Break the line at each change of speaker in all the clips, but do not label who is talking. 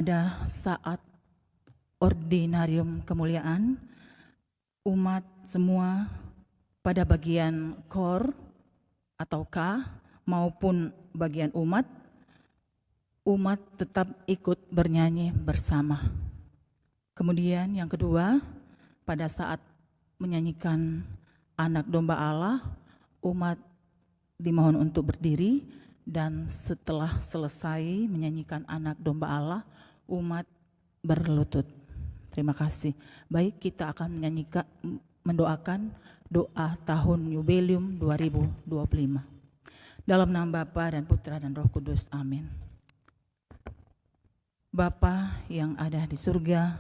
Pada saat ordinarium kemuliaan, umat semua pada bagian kor atau K maupun bagian umat tetap ikut bernyanyi bersama. Kemudian yang kedua, pada saat menyanyikan Anak Domba Allah, umat dimohon untuk berdiri, dan setelah selesai menyanyikan Anak Domba Allah, umat berlutut. Terima kasih. Baik, kita akan mendoakan doa tahun Jubileum 2025. Dalam nama Bapa dan Putra dan Roh Kudus. Amin. Bapa yang ada di surga,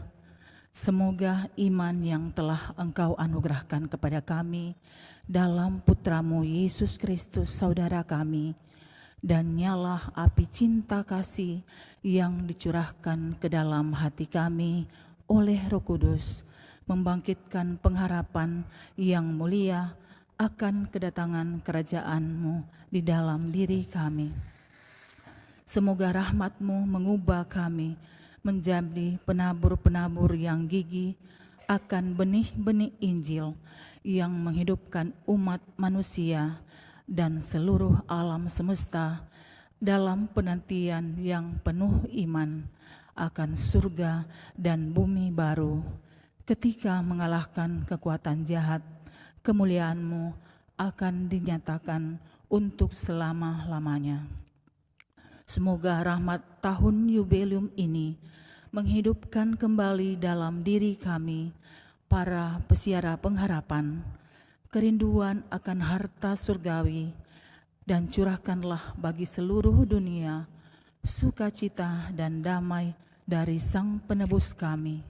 semoga iman yang telah Engkau anugerahkan kepada kami dalam Putramu Yesus Kristus, saudara kami, dan nyala api cinta kasih yang dicurahkan ke dalam hati kami oleh Roh Kudus, membangkitkan pengharapan yang mulia akan kedatangan kerajaan-Mu di dalam diri kami. Semoga rahmat-Mu mengubah kami menjadi penabur-penabur yang gigih akan benih-benih Injil yang menghidupkan umat manusia dan seluruh alam semesta dalam penantian yang penuh iman akan surga dan bumi baru. Ketika mengalahkan kekuatan jahat, kemuliaan-Mu akan dinyatakan untuk selama-lamanya. Semoga rahmat tahun Jubileum ini menghidupkan kembali dalam diri kami, para pesiara pengharapan, kerinduan akan harta surgawi, dan curahkanlah bagi seluruh dunia sukacita dan damai dari Sang Penebus kami.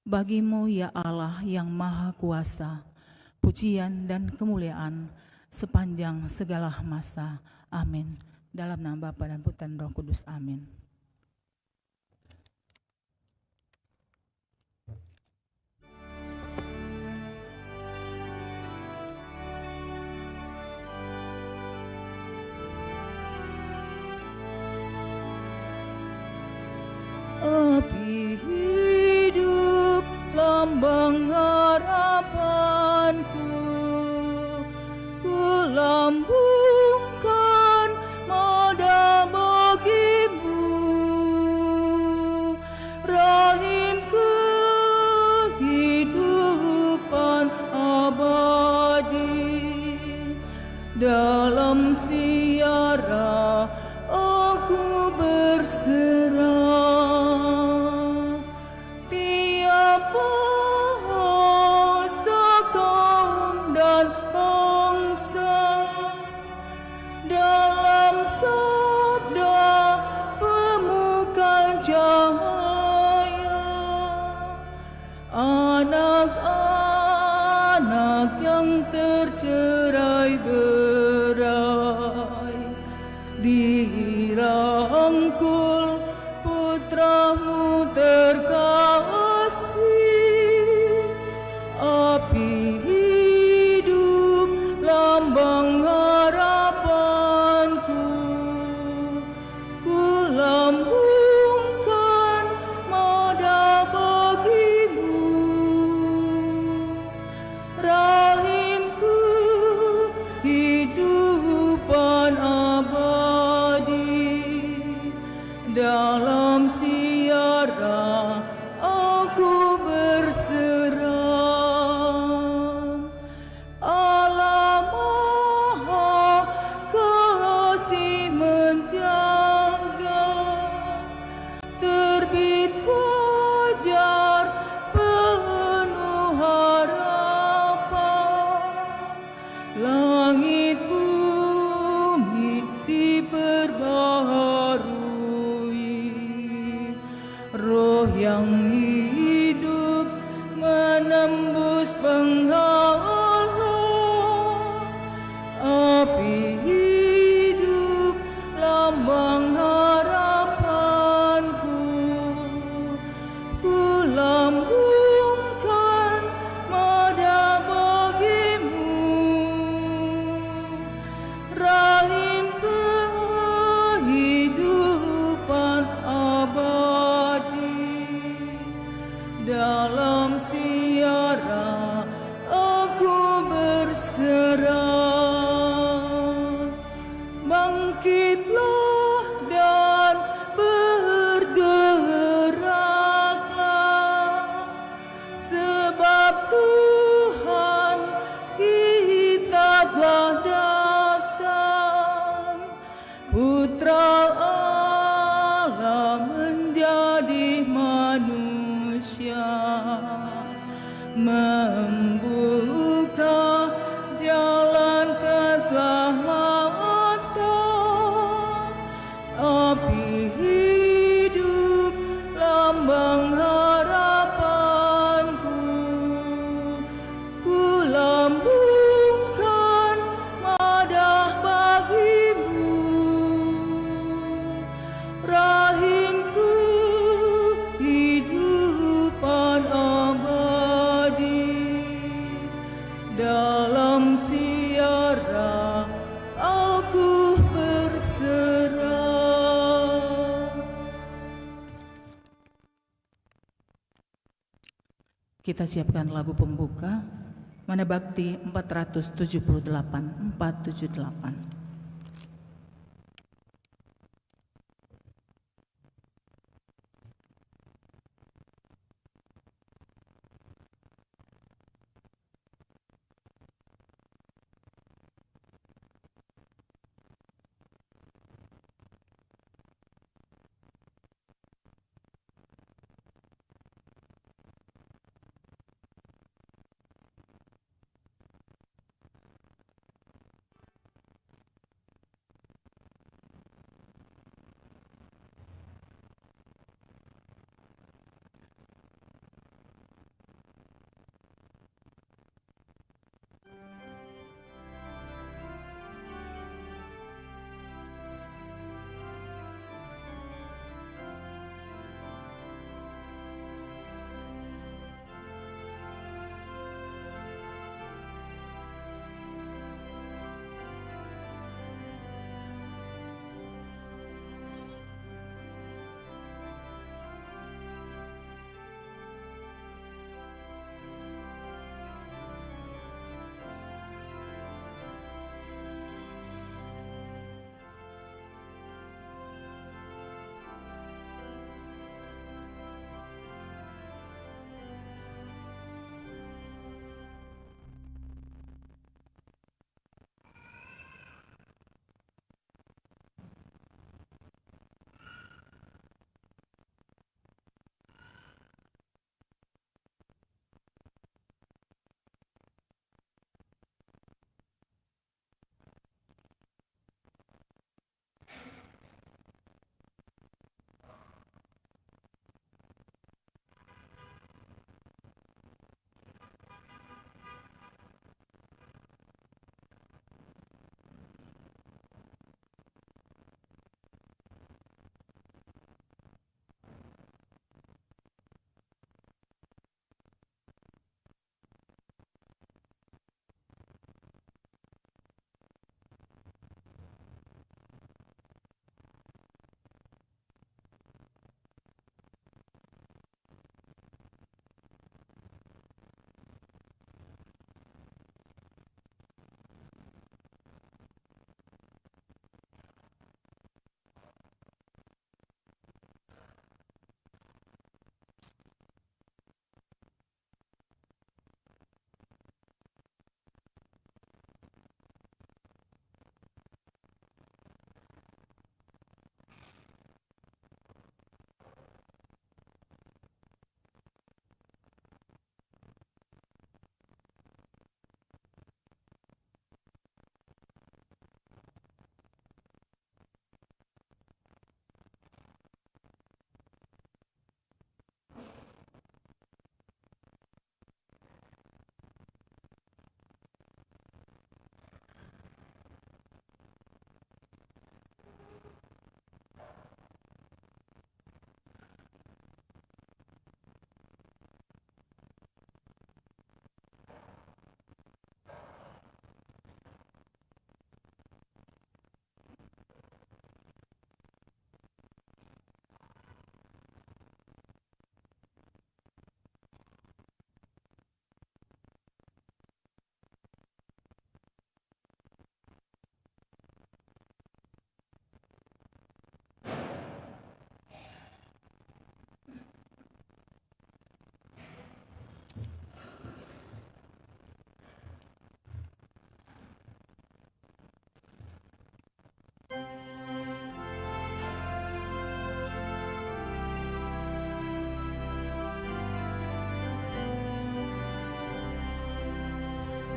Bagi-Mu ya Allah yang Maha Kuasa, pujian dan kemuliaan sepanjang segala masa. Amin. Dalam nama Bapa dan Putra dan Roh Kudus. Amin. Api hidup lambang harapanku, ku lambungkan nada bagi-Mu, rahim kehidupan abadi. Dalam siara aku berserah, anak-anak yang tercerai berai dirangkul Putra-Mu terkasih. Api hidup lambang harapanku, ku lambungkan nada bagi-Mu, rahim kehidupan abadi. Dalam siara aku berserah. Allah Maha Kasih menjaga, terbit fajar penuh harapan, langit bumi diperbaharui, Roh yang hidup menembus penghalang. Api hidup lambang harapanku, ku lambungkan nada bagi-Mu, rahim kehidupan abadi. membuka jalan keselamatan, api hidup lambang harapanku, ku lambungkan madah bagimu, rahimku hidupan abadi, dalam siara aku berserah. Kita siapkan lagu pembuka, Mana Bakti 478.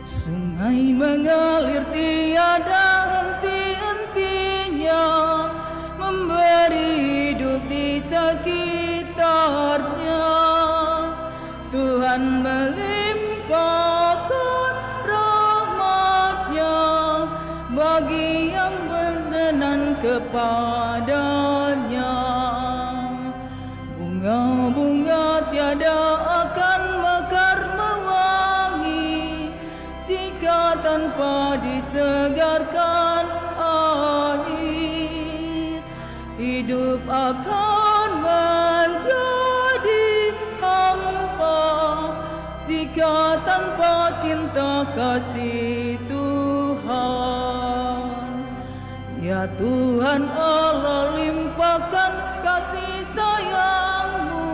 Sungai mengalir tiada henti-hentinya, memberi hidup di sekitarnya. Tuhan melimpahkan rahmat-Nya bagi yang berkenan kepadanya. Bunga-bunga tiada akan mekar mewangi jika tanpa disegarkan air. Hidup akan menjadi hampa jika tanpa cinta kasih Tuhan. Ya Tuhan Allah, limpahkan kasih sayang-Mu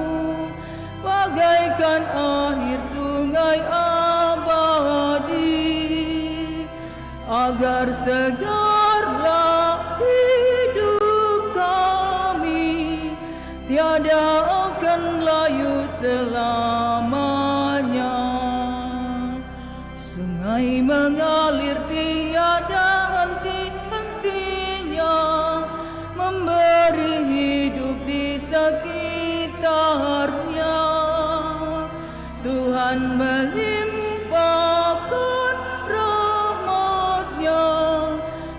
bagaikan air sungai abadi, agar segarlah hidup kami tiada akan layu selamanya. Sungai mengalir tiada henti-hentinya, memberi hidup di sekitarnya. Tuhan melimpahkan rahmat-Nya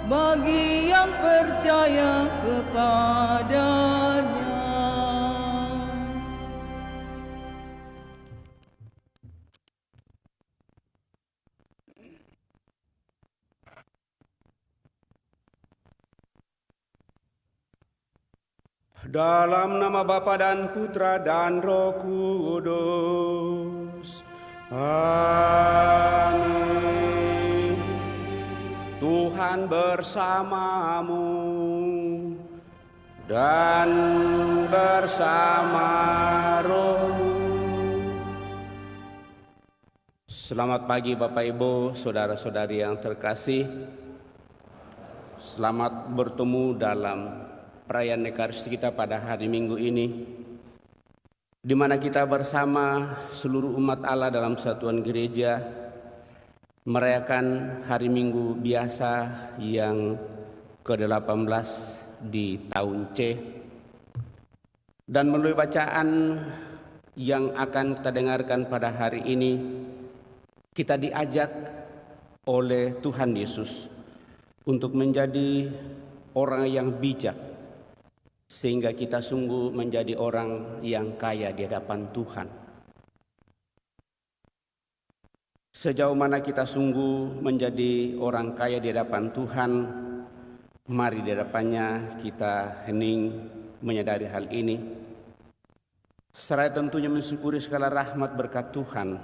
bagi yang percaya kepadanya.
Dalam nama Bapa dan Putra dan Roh Kudus. Amin. Tuhan bersamamu dan bersama rohmu. Selamat pagi Bapak Ibu, saudara-saudari yang terkasih. Selamat bertemu dalam perayaan Ekaristi kita pada hari Minggu ini, di mana kita bersama seluruh umat Allah dalam satuan gereja merayakan hari Minggu biasa yang ke-18 di tahun C. Dan melalui bacaan yang akan kita dengarkan pada hari ini, kita diajak oleh Tuhan Yesus untuk menjadi orang yang bijak, sehingga kita sungguh menjadi orang yang kaya di hadapan Tuhan. Sejauh mana kita sungguh menjadi orang kaya di hadapan Tuhan, mari di hadapannya kita hening menyadari hal ini, serta tentunya mensyukuri segala rahmat berkat Tuhan,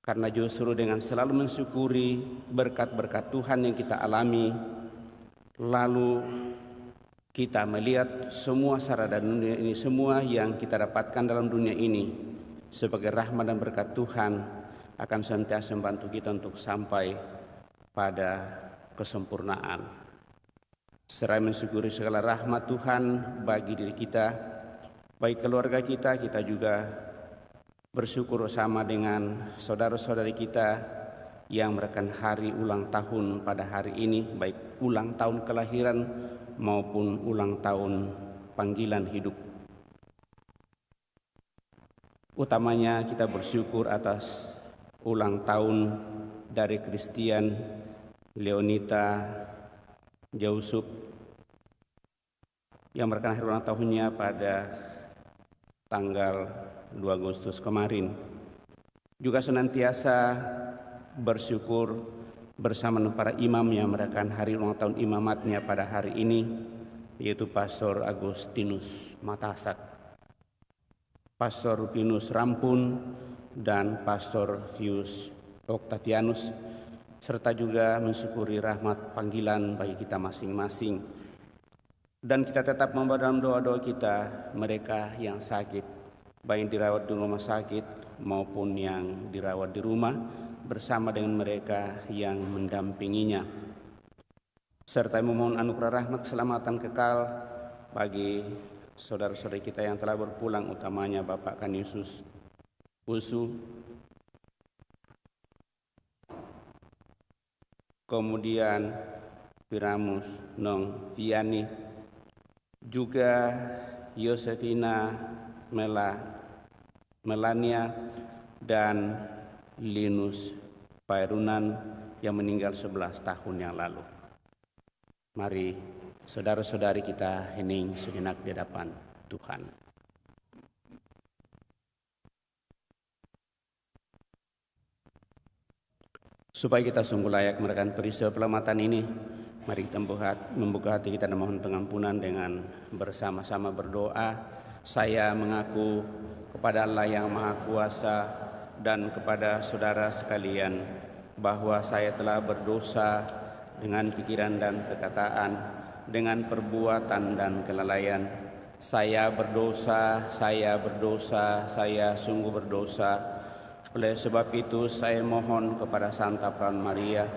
karena justru dengan selalu mensyukuri berkat-berkat Tuhan yang kita alami, lalu kita melihat semua sara dan dunia ini, semua yang kita dapatkan dalam dunia ini sebagai rahmat dan berkat Tuhan, akan senantiasa membantu kita untuk sampai pada kesempurnaan. Seraya mensyukuri segala rahmat Tuhan bagi diri kita, bagi keluarga kita, kita juga bersyukur bersama dengan saudara-saudari kita yang merayakan hari ulang tahun pada hari ini, baik ulang tahun kelahiran maupun ulang tahun panggilan hidup. Utamanya kita bersyukur atas ulang tahun dari Christian, Leonita, Jausup yang merayakan hari ulang tahunnya pada tanggal 2 Agustus kemarin. Juga senantiasa bersyukur bersama para imam yang merayakan hari ulang tahun imamatnya pada hari ini, yaitu Pastor Agustinus Matasak, Pastor Rupinus Rampun, dan Pastor Vius Octavianus, serta juga mensyukuri rahmat panggilan bagi kita masing-masing. Dan kita tetap membawa dalam doa-doa kita mereka yang sakit, baik dirawat di rumah sakit maupun yang dirawat di rumah, bersama dengan mereka yang mendampinginya, serta memohon anugerah rahmat keselamatan kekal bagi saudara-saudari kita yang telah berpulang, utamanya Bapak Kaniusus Usu, kemudian Piramus Nong Viani, juga Yosefina Melania dan Linus Pairunan yang meninggal 11 tahun yang lalu. Mari saudara-saudari kita hening sejenak di hadapan Tuhan. Supaya kita sungguh layak merayakan peristiwa penyelamatan ini, mari kita membuka hati kita dan mohon pengampunan dengan bersama-sama berdoa. Saya mengaku kepada Allah yang Maha Kuasa dan kepada saudara sekalian bahwa saya telah berdosa dengan pikiran dan perkataan, dengan perbuatan dan kelalaian. Saya berdosa, saya sungguh berdosa. Oleh sebab itu saya mohon kepada Santa Perawan Maria,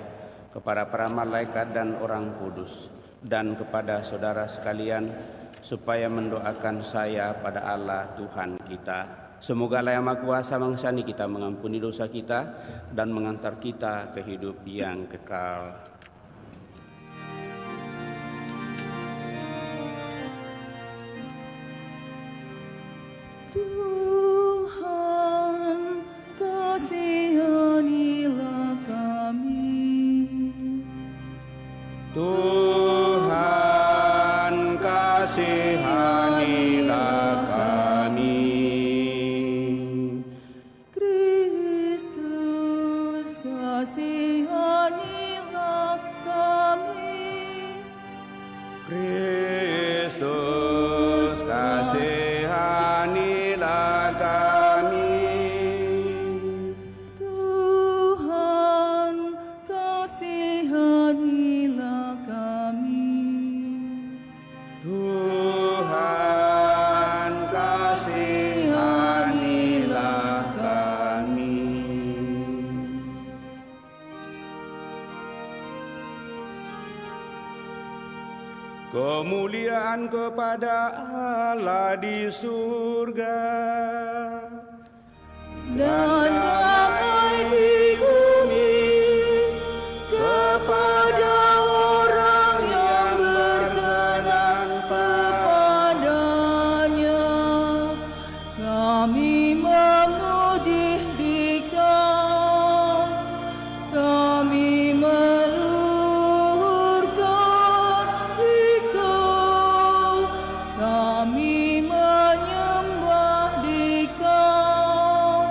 kepada para malaikat dan orang kudus, dan kepada saudara sekalian, supaya mendoakan saya pada Allah Tuhan kita. Semoga Allah yang Maha Kuasa mengasihani kita, mengampuni dosa kita, dan mengantar kita ke hidup yang kekal.
Tuhan, kasihanilah kami.
Tuhan, kasihanilah kami.
Kristus, kasihanilah kami.
Kristus, kasihanilah kami.
Tuhan, kasihanilah kami.
Tuhan, kasihanilah kami. Kemuliaan kepada Allah di surga
Dan damai di bumi kepada orang yang berkenan kepadanya. Kami memuji Dikau, kami meluhurkan Dikau, kami menyembah Dikau,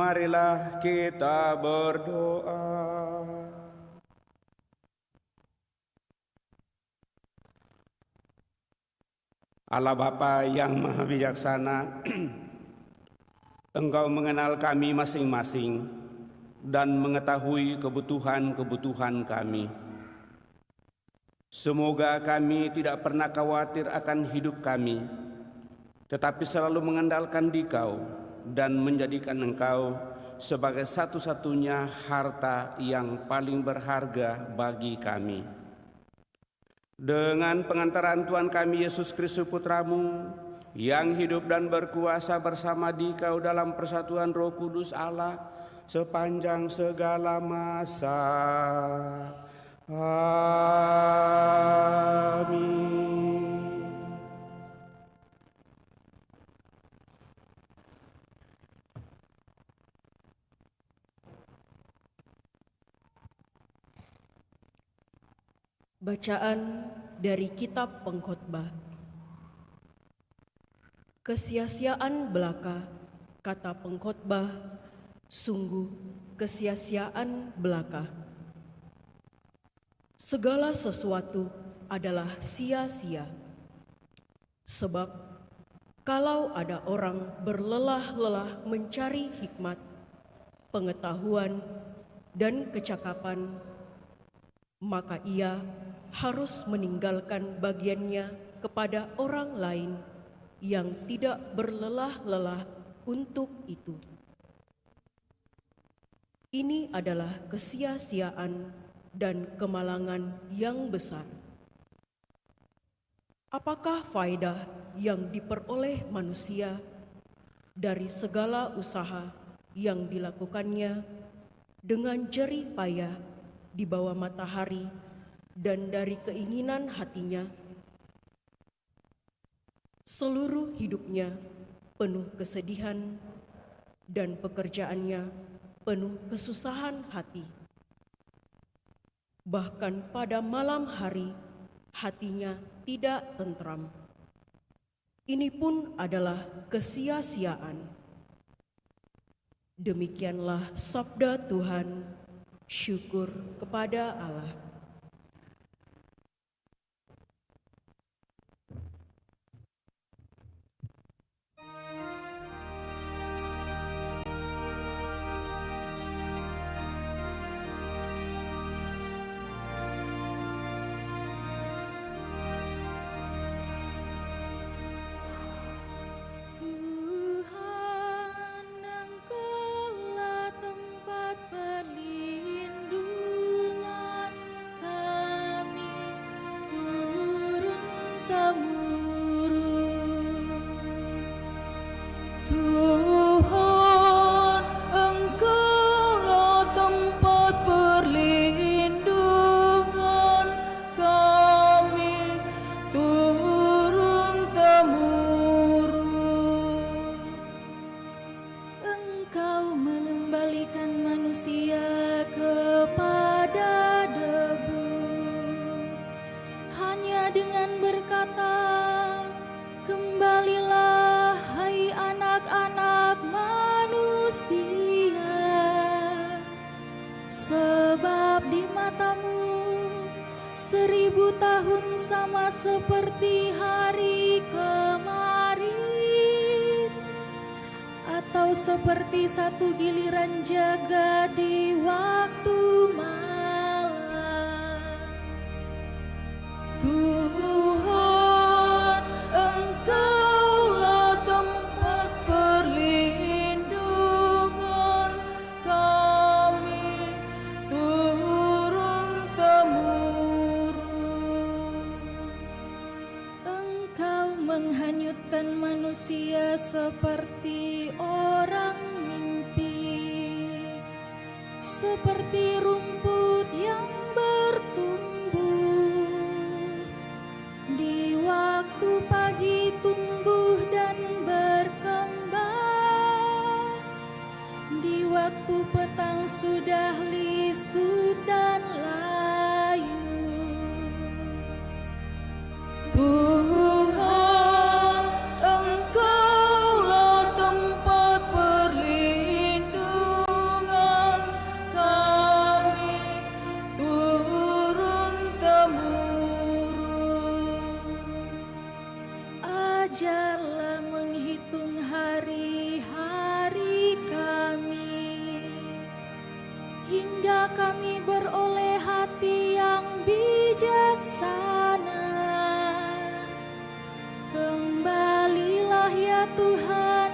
Marilah kita berdoa. Allah Bapa yang Maha Bijaksana, Engkau mengenal kami masing-masing dan mengetahui kebutuhan-kebutuhan kami. Semoga kami tidak pernah khawatir akan hidup kami, tetapi selalu mengandalkan Dikau dan menjadikan Engkau sebagai satu-satunya harta yang paling berharga bagi kami. Dengan pengantaran Tuhan kami Yesus Kristus Putramu, yang hidup dan berkuasa bersama Dikau dalam persatuan Roh Kudus Allah sepanjang segala masa. Amin.
Bacaan dari Kitab Pengkhotbah. Kesia-siaan belaka, kata pengkhotbah, sungguh kesia-siaan belaka. Segala sesuatu adalah sia-sia. Sebab kalau ada orang berlelah-lelah mencari hikmat, pengetahuan, dan kecakapan, maka ia harus meninggalkan bagiannya kepada orang lain yang tidak berlelah-lelah untuk itu. Ini adalah kesia-siaan dan kemalangan yang besar. Apakah faedah yang diperoleh manusia dari segala usaha yang dilakukannya dengan jerih payah di bawah matahari dan dari keinginan hatinya? Seluruh hidupnya penuh kesedihan dan pekerjaannya penuh kesusahan hati. Bahkan pada malam hari hatinya tidak tentram. Ini pun adalah kesia-siaan. Demikianlah sabda Tuhan. Syukur kepada Allah.
Seperti hari kemarin, atau seperti satu giliran jaga di waktu malam.
Tuhan, Engkaulah tempat perlindungan kami turun-temurun.
Menghanyutkan manusia seperti orang mimpi, seperti rumput yang bertumbuh. Di waktu pagi tumbuh dan berkembang, di waktu petang sudah lisut dan layu.
Tuhan, Engkaulah tempat perlindungan
Ajarlah menghitung hari-hari kami, hingga kami beroleh hati yang bijaksana. Kembalilah ya Tuhan,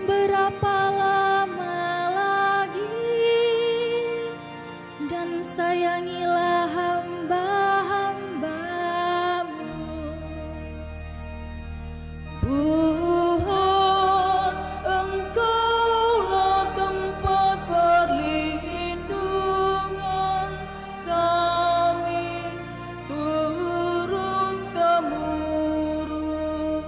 berapa lama lagi, dan sayangilah hamba-hamba-Mu.
Tuhan, Engkaulah tempat perlindungan kami turun-temurun.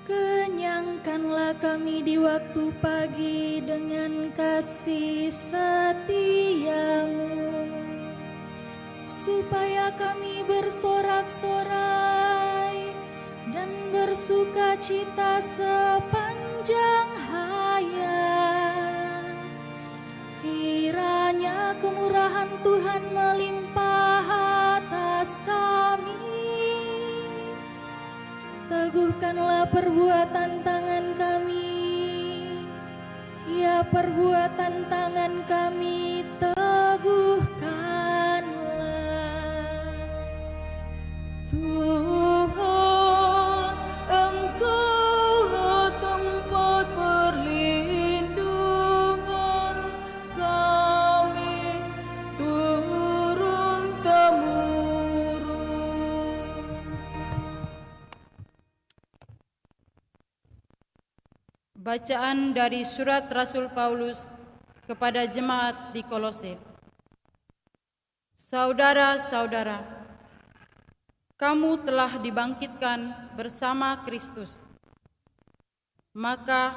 Kenyangkanlah kami di waktu pagi dengan kasih setia-Mu, supaya kami bersorak-sorai dan bersuka cita sepanjang hayat. Kiranya kemurahan Tuhan melimpah atas kami. Teguhkanlah perbuatan tangan kami, ya perbuatan tangan kami teguhkanlah.
Tuhan, Engkaulah tempat perlindungan kami turun-temurun.
Bacaan dari surat Rasul Paulus kepada jemaat di Kolose. Saudara-saudara, kamu telah dibangkitkan bersama Kristus. Maka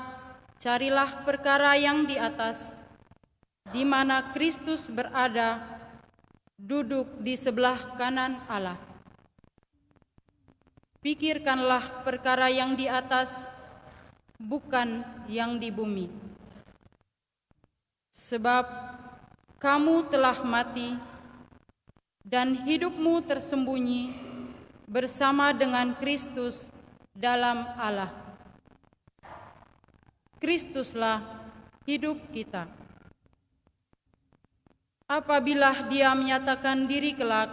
carilah perkara yang di atas, di mana Kristus berada, duduk di sebelah kanan Allah. Pikirkanlah perkara yang di atas, bukan yang di bumi. Sebab kamu telah mati, dan hidupmu tersembunyi bersama dengan Kristus dalam Allah. Kristuslah hidup kita. Apabila Dia menyatakan diri kelak,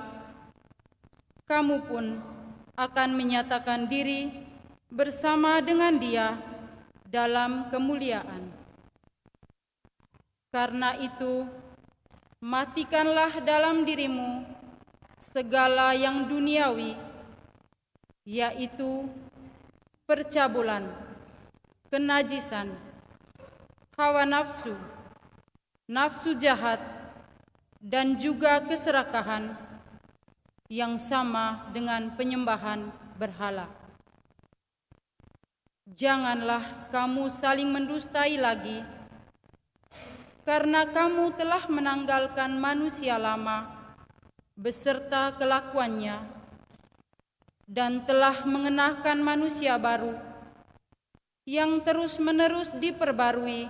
kamu pun akan menyatakan diri bersama dengan Dia dalam kemuliaan. Karena itu, matikanlah dalam dirimu segala yang duniawi, yaitu percabulan, kenajisan, hawa nafsu, nafsu jahat, dan juga keserakahan yang sama dengan penyembahan berhala. Janganlah kamu saling mendustai lagi, karena kamu telah menanggalkan manusia lama beserta kelakuannya, dan telah mengenakan manusia baru yang terus-menerus diperbarui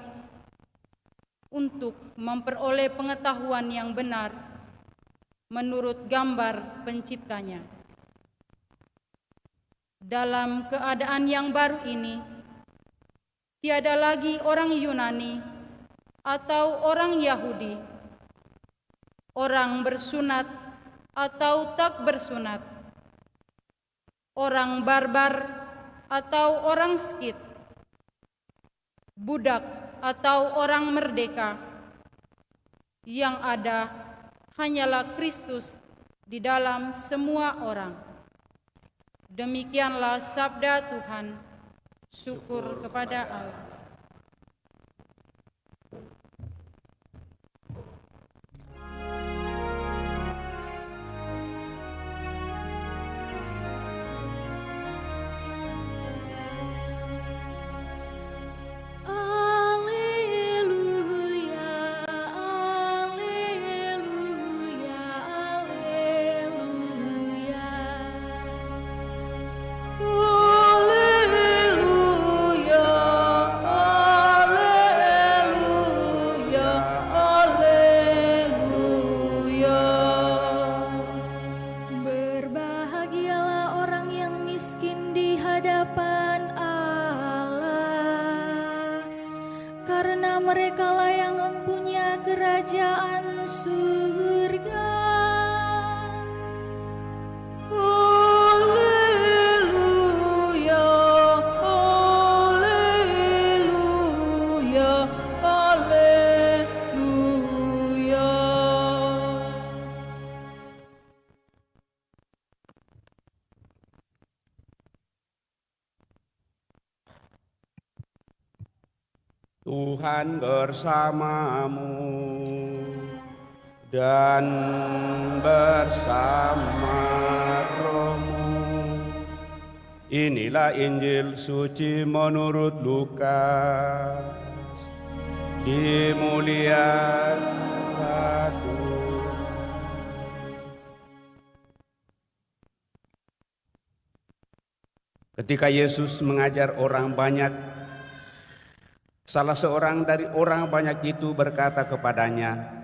untuk memperoleh pengetahuan yang benar menurut gambar penciptanya. Dalam keadaan yang baru ini, tiada lagi orang Yunani atau orang Yahudi, orang bersunat atau tak bersunat, orang barbar atau orang Skit, budak atau orang merdeka. Yang ada hanyalah Kristus di dalam semua orang. Demikianlah sabda Tuhan. Syukur kepada Allah.
merekalah yang mempunyai kerajaan surga.
Haleluya, haleluya, haleluya.
Tuhan bersamamu dan bersama rohmu. Inilah Injil suci menurut Lukas. Dimuliakan Tuhan. Ketika Yesus mengajar orang banyak, salah seorang dari orang banyak itu berkata kepadanya,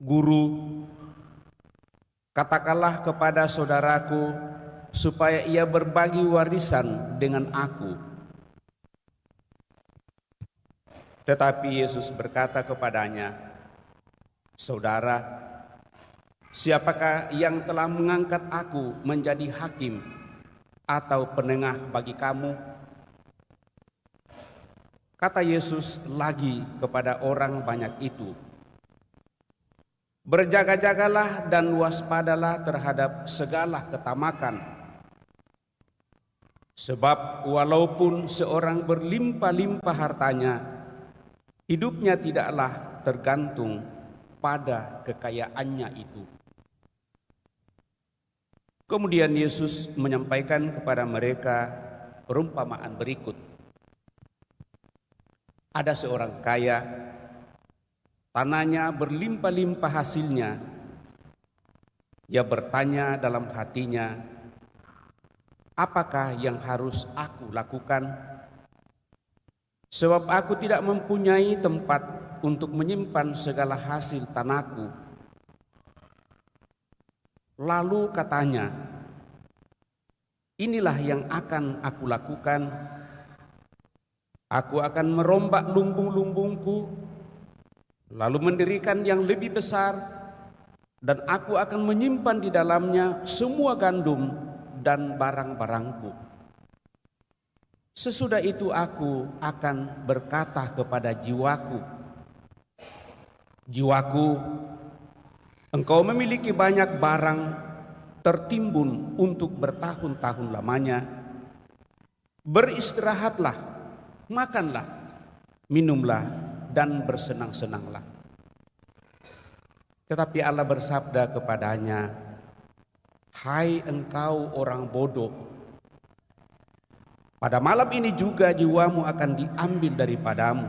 "Guru, katakanlah kepada saudaraku supaya ia berbagi warisan dengan aku." Tetapi Yesus berkata kepadanya, "Saudara, siapakah yang telah mengangkat aku menjadi hakim atau penengah bagi kamu?" Kata Yesus lagi kepada orang banyak itu, "Berjaga-jagalah dan waspadalah terhadap segala ketamakan. Sebab walaupun seorang berlimpah-limpah hartanya, hidupnya tidaklah tergantung pada kekayaannya itu." Kemudian Yesus menyampaikan kepada mereka perumpamaan berikut. Ada seorang kaya, tanahnya berlimpah-limpah hasilnya. Ia bertanya dalam hatinya, "Apakah yang harus aku lakukan? Sebab aku tidak mempunyai tempat untuk menyimpan segala hasil tanahku." Lalu katanya, "Inilah yang akan aku lakukan. Aku akan merombak lumbung-lumbungku, lalu mendirikan yang lebih besar, dan aku akan menyimpan di dalamnya semua gandum dan barang-barangku. Sesudah itu aku akan berkata kepada jiwaku, 'Jiwaku, engkau memiliki banyak barang tertimbun untuk bertahun-tahun lamanya. Beristirahatlah, makanlah, minumlah, dan bersenang-senanglah.' Tetapi Allah bersabda kepadanya, 'Hai engkau orang bodoh, pada malam ini juga jiwamu akan diambil daripadamu.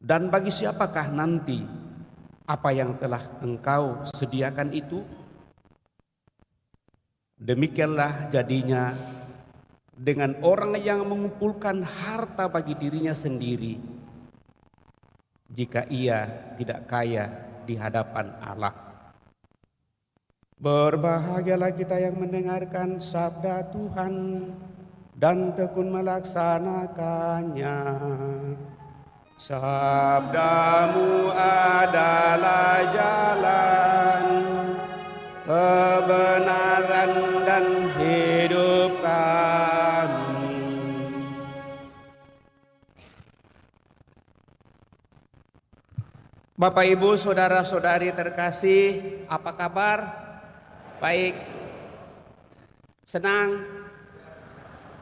Dan bagi siapakah nanti apa yang telah engkau sediakan itu?' Demikianlah jadinya dengan orang yang mengumpulkan harta bagi dirinya sendiri, jika ia tidak kaya di hadapan Allah." Berbahagialah kita yang mendengarkan sabda Tuhan dan tekun melaksanakannya. Sabdamu adalah jalan, kebenaran dan hidup kami. Bapak, Ibu, saudara-saudari terkasih, apa kabar? Baik, senang,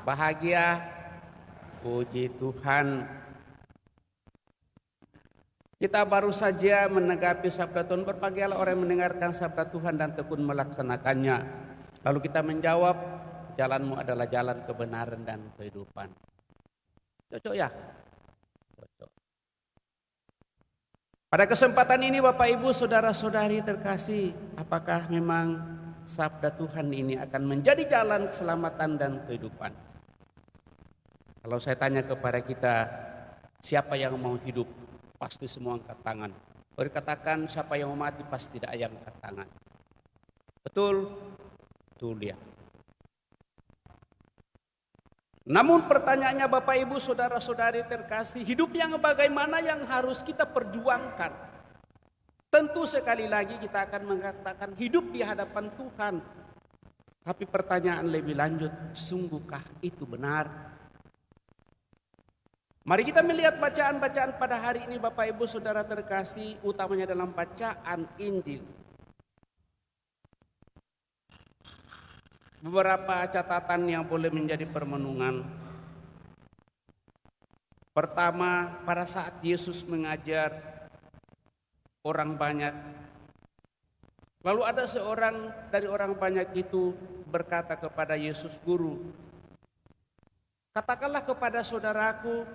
bahagia, puji Tuhan. Kita baru saja menanggapi sabda Tuhan. Berbahagialah orang yang mendengarkan sabda Tuhan dan tekun melaksanakannya. Lalu kita menjawab, jalanmu adalah jalan kebenaran dan kehidupan. Cocok ya? Cocok. Pada kesempatan ini Bapak Ibu saudara-saudari terkasih, apakah memang sabda Tuhan ini akan menjadi jalan keselamatan dan kehidupan? Kalau saya tanya kepada kita, siapa yang mau hidup? Pasti semua angkat tangan. Berkatakan siapa yang mau mati pasti tidak ada yang angkat tangan. Betul? Betul ya. Namun pertanyaannya Bapak Ibu Saudara-saudari terkasih, hidup yang bagaimana yang harus kita perjuangkan? Tentu sekali lagi kita akan mengatakan hidup di hadapan Tuhan. Tapi pertanyaan lebih lanjut, sungguhkah itu benar? Mari kita melihat bacaan-bacaan pada hari ini Bapak Ibu Saudara terkasih, utamanya dalam bacaan Injil. Beberapa catatan yang boleh menjadi permenungan. Pertama, pada saat Yesus mengajar orang banyak, lalu ada seorang dari orang banyak itu berkata kepada Yesus, "Guru, katakanlah kepada saudaraku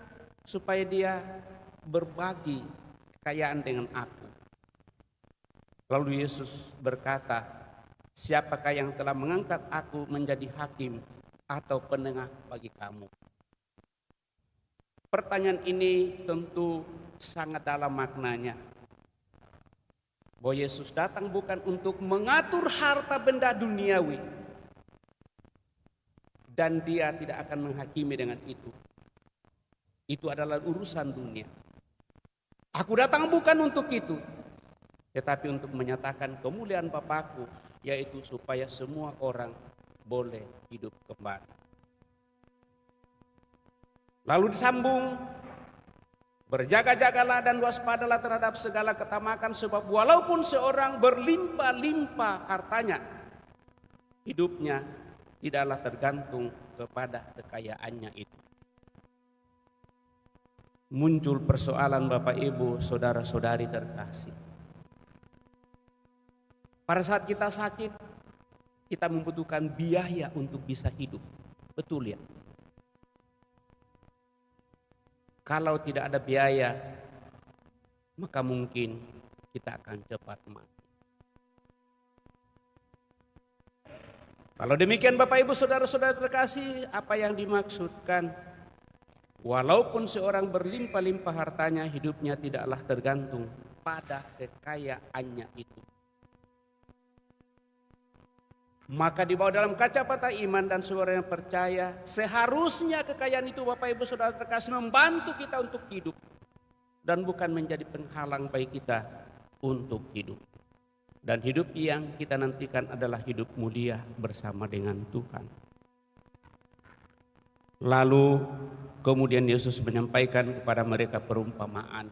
supaya dia berbagi kekayaan dengan aku." Lalu Yesus berkata, "Siapakah yang telah mengangkat aku menjadi hakim atau penengah bagi kamu?" Pertanyaan ini tentu sangat dalam maknanya. Bahwa Yesus datang bukan untuk mengatur harta benda duniawi. Dan dia tidak akan menghakimi dengan itu. Itu adalah urusan dunia. Aku datang bukan untuk itu, tetapi untuk menyatakan kemuliaan Bapakku, yaitu supaya semua orang boleh hidup kembali. Lalu disambung, berjaga-jagalah dan waspadalah terhadap segala ketamakan, sebab walaupun seorang berlimpah-limpah hartanya, hidupnya tidaklah tergantung kepada kekayaannya itu. Muncul persoalan Bapak Ibu Saudara-saudari terkasih. Pada saat kita sakit, kita membutuhkan biaya untuk bisa hidup. Betul ya? Kalau tidak ada biaya, maka mungkin kita akan cepat mati. Kalau demikian Bapak Ibu Saudara-saudara terkasih, apa yang dimaksudkan? Walaupun seorang berlimpah-limpah hartanya, hidupnya tidaklah tergantung pada kekayaannya itu. Maka dibawa dalam kacamata iman dan seorang yang percaya, seharusnya kekayaan itu Bapak Ibu Saudara terkasih membantu kita untuk hidup dan bukan menjadi penghalang bagi kita untuk hidup. Dan hidup yang kita nantikan adalah hidup mulia bersama dengan Tuhan. Lalu kemudian Yesus menyampaikan kepada mereka perumpamaan.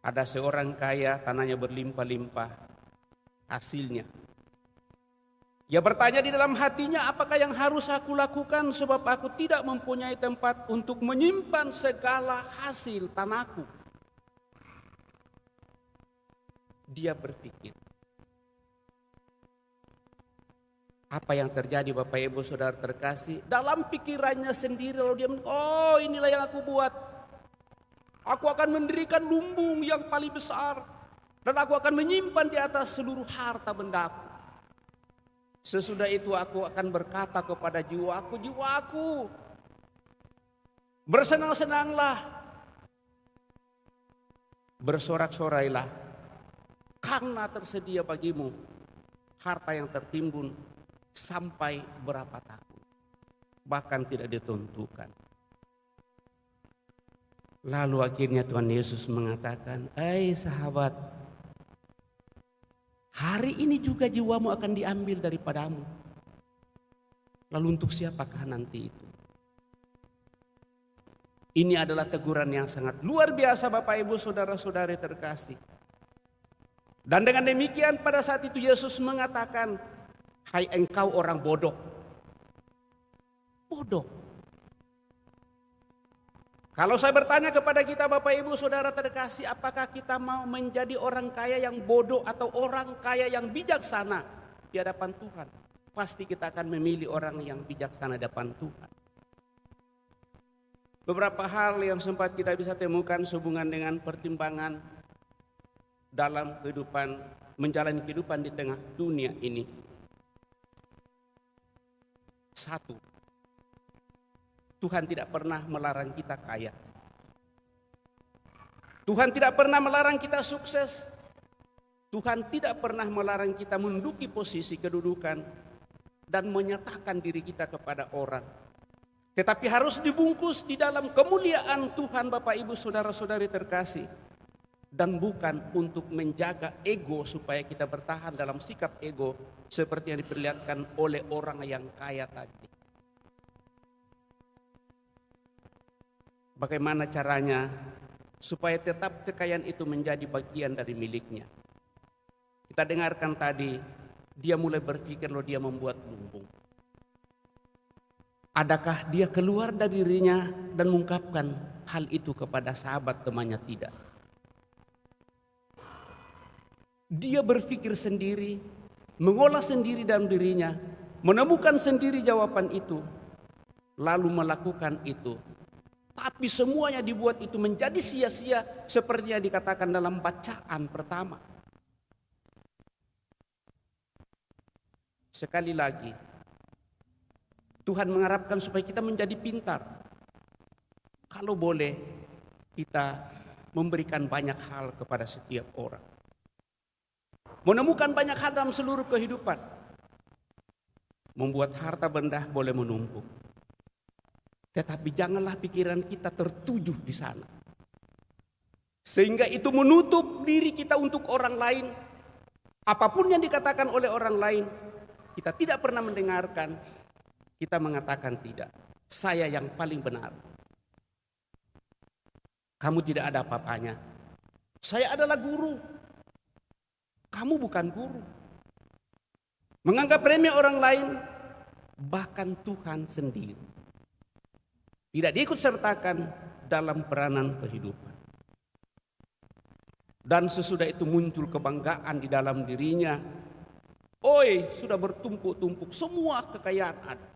Ada seorang kaya, tanahnya berlimpah-limpah hasilnya. Ia bertanya di dalam hatinya, apakah yang harus aku lakukan sebab aku tidak mempunyai tempat untuk menyimpan segala hasil tanahku. Dia berpikir, apa yang terjadi Bapak Ibu Saudara terkasih? Dalam pikirannya sendiri lalu dia oh inilah yang aku buat. Aku akan mendirikan lumbung yang paling besar dan aku akan menyimpan di atas seluruh harta bendaku. Sesudah itu aku akan berkata kepada jiwaku, jiwaku, bersenang-senanglah, bersorak-sorailah, karena tersedia bagimu harta yang tertimbun sampai berapa tahun, bahkan tidak ditentukan. Lalu akhirnya Tuhan Yesus mengatakan, sahabat, hari ini juga jiwamu akan diambil daripadamu. Lalu untuk siapakah nanti itu? Ini adalah teguran yang sangat luar biasa Bapak Ibu Saudara-saudari terkasih. Dan dengan demikian pada saat itu Yesus mengatakan, hai engkau orang bodoh. Bodoh. Kalau saya bertanya kepada kita Bapak Ibu Saudara terkasih, apakah kita mau menjadi orang kaya yang bodoh atau orang kaya yang bijaksana di hadapan Tuhan? Pasti kita akan memilih orang yang bijaksana di hadapan Tuhan. Beberapa hal yang sempat kita bisa temukan sehubungan dengan pertimbangan dalam kehidupan, menjalani kehidupan di tengah dunia ini. Satu, Tuhan tidak pernah melarang kita kaya. Tuhan tidak pernah melarang kita sukses. Tuhan tidak pernah melarang kita menduduki posisi kedudukan dan menyatakan diri kita kepada orang. tetapi harus dibungkus di dalam kemuliaan Tuhan Bapak Ibu Saudara-saudari terkasih. Dan bukan untuk menjaga ego supaya kita bertahan dalam sikap ego seperti yang diperlihatkan oleh orang yang kaya tadi. Bagaimana caranya supaya tetap kekayaan itu menjadi bagian dari miliknya? Kita dengarkan tadi, dia mulai berpikir loh dia membuat lumbung. Adakah dia keluar dari dirinya dan mengungkapkan hal itu kepada sahabat temannya? Tidak. Dia berpikir sendiri, mengolah sendiri dalam dirinya, menemukan sendiri jawaban itu, lalu melakukan itu. Tapi semuanya dibuat itu menjadi sia-sia seperti yang dikatakan dalam bacaan pertama. Sekali lagi, Tuhan mengharapkan supaya kita menjadi pintar. Kalau boleh, kita memberikan banyak hal kepada setiap orang. Menemukan banyak hal dalam seluruh kehidupan. Membuat harta benda boleh menumpuk. Tetapi janganlah pikiran kita tertuju di sana. Sehingga itu menutup diri kita untuk orang lain. Apapun yang dikatakan oleh orang lain, kita tidak pernah mendengarkan. Kita mengatakan tidak. Saya yang paling benar. Kamu tidak ada apa-apanya. Saya adalah guru. Kamu bukan guru. Menganggap remeh orang lain, bahkan Tuhan sendiri. Tidak diikut sertakan dalam peranan kehidupan. Dan sesudah itu muncul kebanggaan di dalam dirinya. Oi, sudah bertumpuk-tumpuk semua kekayaan ada.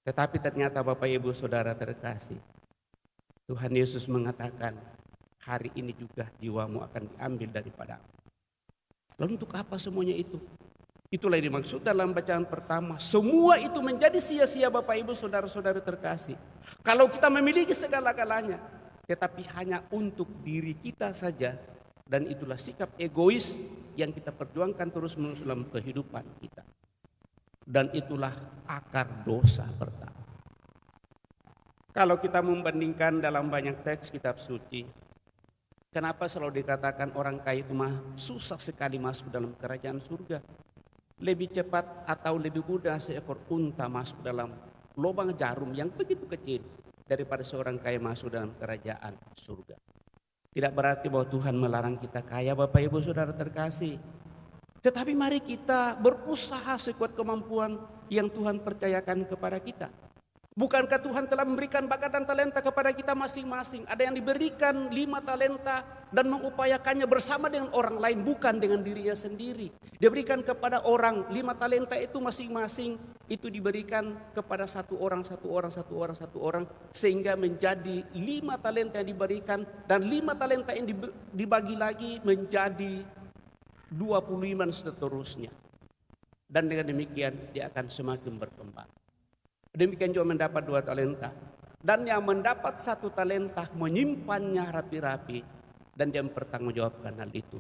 Tetapi ternyata Bapak Ibu Saudara terkasih, Tuhan Yesus mengatakan, hari ini juga jiwamu akan diambil daripadamu. Lalu untuk apa semuanya itu? Itulah yang dimaksud dalam bacaan pertama. Semua itu menjadi sia-sia Bapak Ibu Saudara-saudara terkasih. Kalau kita memiliki segala-galanya, tetapi hanya untuk diri kita saja. Dan itulah sikap egois yang kita perjuangkan terus-menerus dalam kehidupan kita. Dan itulah akar dosa pertama. Kalau kita membandingkan dalam banyak teks kitab suci, kenapa selalu dikatakan orang kaya itu susah sekali masuk dalam kerajaan surga? Lebih cepat atau lebih mudah seekor unta masuk dalam lubang jarum yang begitu kecil daripada seorang kaya masuk dalam kerajaan surga. Tidak berarti bahwa Tuhan melarang kita kaya Bapak Ibu Saudara terkasih. Tetapi mari kita berusaha sekuat kemampuan yang Tuhan percayakan kepada kita. Bukankah Tuhan telah memberikan bakat dan talenta kepada kita masing-masing? Ada yang diberikan 5 talenta dan mengupayakannya bersama dengan orang lain, bukan dengan dirinya sendiri. Diberikan kepada orang 5 talenta itu masing-masing, itu diberikan kepada satu orang, sehingga menjadi 5 talenta yang diberikan, dan 5 talenta yang dibagi lagi menjadi 25 dan seterusnya. Dan dengan demikian dia akan semakin berkembang. Demikian juga mendapat 2 talenta. Dan yang mendapat 1 talenta menyimpannya rapi-rapi. Dan dia mempertanggungjawabkan hal itu.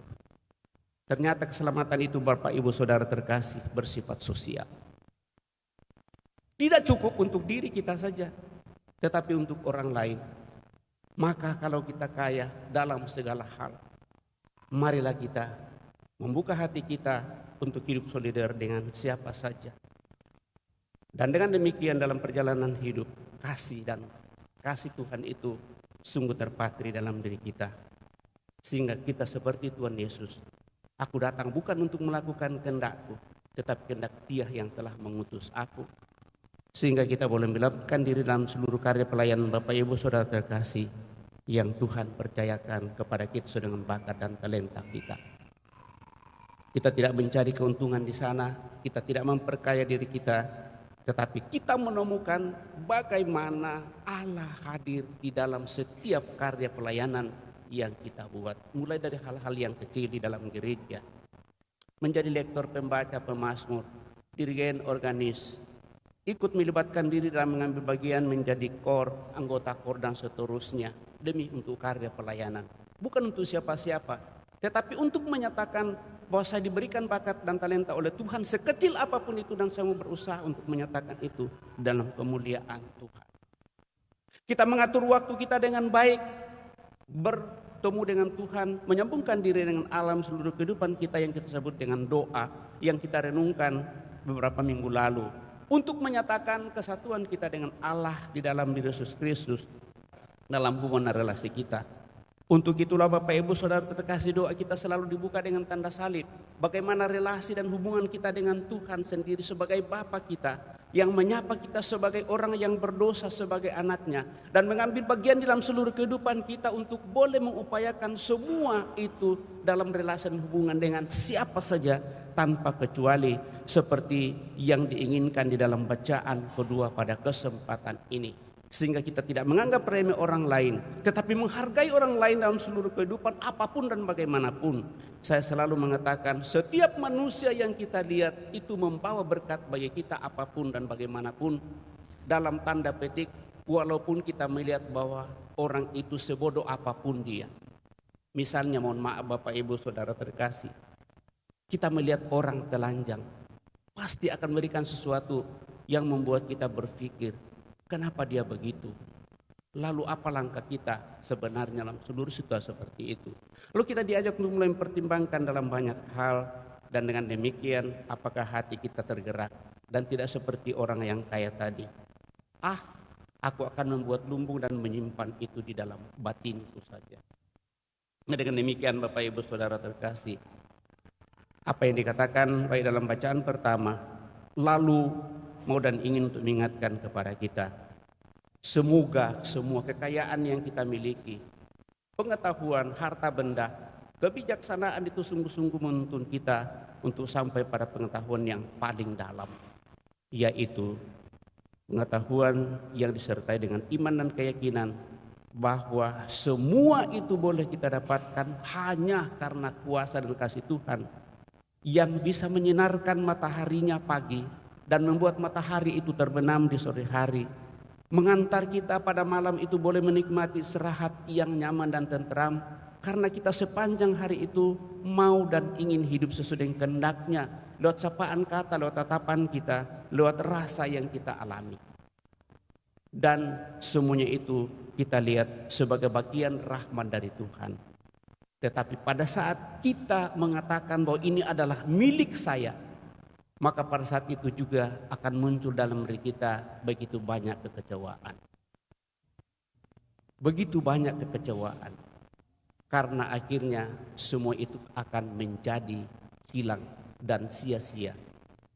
Ternyata keselamatan itu Bapak Ibu Saudara terkasih bersifat sosial. Tidak cukup untuk diri kita saja, tetapi untuk orang lain. Maka kalau kita kaya dalam segala hal, marilah kita membuka hati kita untuk hidup solidar dengan siapa saja. Dan dengan demikian dalam perjalanan hidup, kasih Tuhan itu sungguh terpatri dalam diri kita. Sehingga kita seperti Tuhan Yesus. Aku datang bukan untuk melakukan kehendakku, tetapi kehendak Dia yang telah mengutus aku. Sehingga kita boleh melakukan diri dalam seluruh karya pelayanan Bapak Ibu Saudara terkasih yang Tuhan percayakan kepada kita sesuai dengan bakat dan talenta kita. Kita tidak mencari keuntungan di sana, kita tidak memperkaya diri kita, tetapi kita menemukan bagaimana Allah hadir di dalam setiap karya pelayanan yang kita buat. Mulai dari hal-hal yang kecil di dalam gereja. Menjadi lektor, pembaca, pemazmur, dirigen, organis. Ikut melibatkan diri dalam mengambil bagian menjadi kor, anggota kor dan seterusnya. Demi untuk karya pelayanan. Bukan untuk siapa-siapa, tetapi untuk menyatakan bahwa saya diberikan bakat dan talenta oleh Tuhan sekecil apapun itu, dan saya mau berusaha untuk menyatakan itu dalam kemuliaan Tuhan. Kita mengatur waktu kita dengan baik, bertemu dengan Tuhan, menyambungkan diri dengan alam seluruh kehidupan kita yang kita sebut dengan doa yang kita renungkan beberapa minggu lalu, untuk menyatakan kesatuan kita dengan Allah di dalam diri Yesus Kristus dalam hubungan relasi kita. Untuk itulah Bapak Ibu Saudara terkasih, doa kita selalu dibuka dengan tanda salib. Bagaimana relasi dan hubungan kita dengan Tuhan sendiri sebagai Bapa kita, yang menyapa kita sebagai orang yang berdosa sebagai anaknya, dan mengambil bagian dalam seluruh kehidupan kita untuk boleh mengupayakan semua itu dalam relasi dan hubungan dengan siapa saja tanpa kecuali, seperti yang diinginkan di dalam bacaan kedua pada kesempatan ini. Sehingga kita tidak menganggap remeh orang lain, tetapi menghargai orang lain dalam seluruh kehidupan apapun dan bagaimanapun. Saya selalu mengatakan setiap manusia yang kita lihat itu membawa berkat bagi kita apapun dan bagaimanapun. Dalam tanda petik, walaupun kita melihat bahwa orang itu sebodoh apapun dia. Misalnya, mohon maaf Bapak Ibu Saudara terkasih, kita melihat orang telanjang, pasti akan memberikan sesuatu yang membuat kita berpikir, kenapa dia begitu? Lalu apa langkah kita sebenarnya dalam seluruh situasi seperti itu? Lalu kita diajak untuk mulai mempertimbangkan dalam banyak hal, dan dengan demikian apakah hati kita tergerak dan tidak seperti orang yang kaya tadi. Aku akan membuat lumbung dan menyimpan itu di dalam batinku saja. Nah, dengan demikian Bapak Ibu Saudara terkasih, apa yang dikatakan baik dalam bacaan pertama, lalu mau dan ingin untuk mengingatkan kepada kita, semoga semua kekayaan yang kita miliki, pengetahuan, harta benda, kebijaksanaan itu sungguh-sungguh menuntun kita untuk sampai pada pengetahuan yang paling dalam, yaitu pengetahuan yang disertai dengan iman dan keyakinan bahwa semua itu boleh kita dapatkan hanya karena kuasa dan kasih Tuhan yang bisa menyinarkan mataharinya pagi dan membuat matahari itu terbenam di sore hari, mengantar kita pada malam itu boleh menikmati istirahat yang nyaman dan tentram, karena kita sepanjang hari itu mau dan ingin hidup sesuai dengan kehendaknya, lewat sapaan kata, lewat tatapan kita, lewat rasa yang kita alami. Dan semuanya itu kita lihat sebagai bagian rahmat dari Tuhan. Tetapi pada saat kita mengatakan bahwa ini adalah milik saya, maka pada saat itu juga akan muncul dalam diri kita begitu banyak kekecewaan. Begitu banyak kekecewaan. Karena akhirnya semua itu akan menjadi hilang dan sia-sia.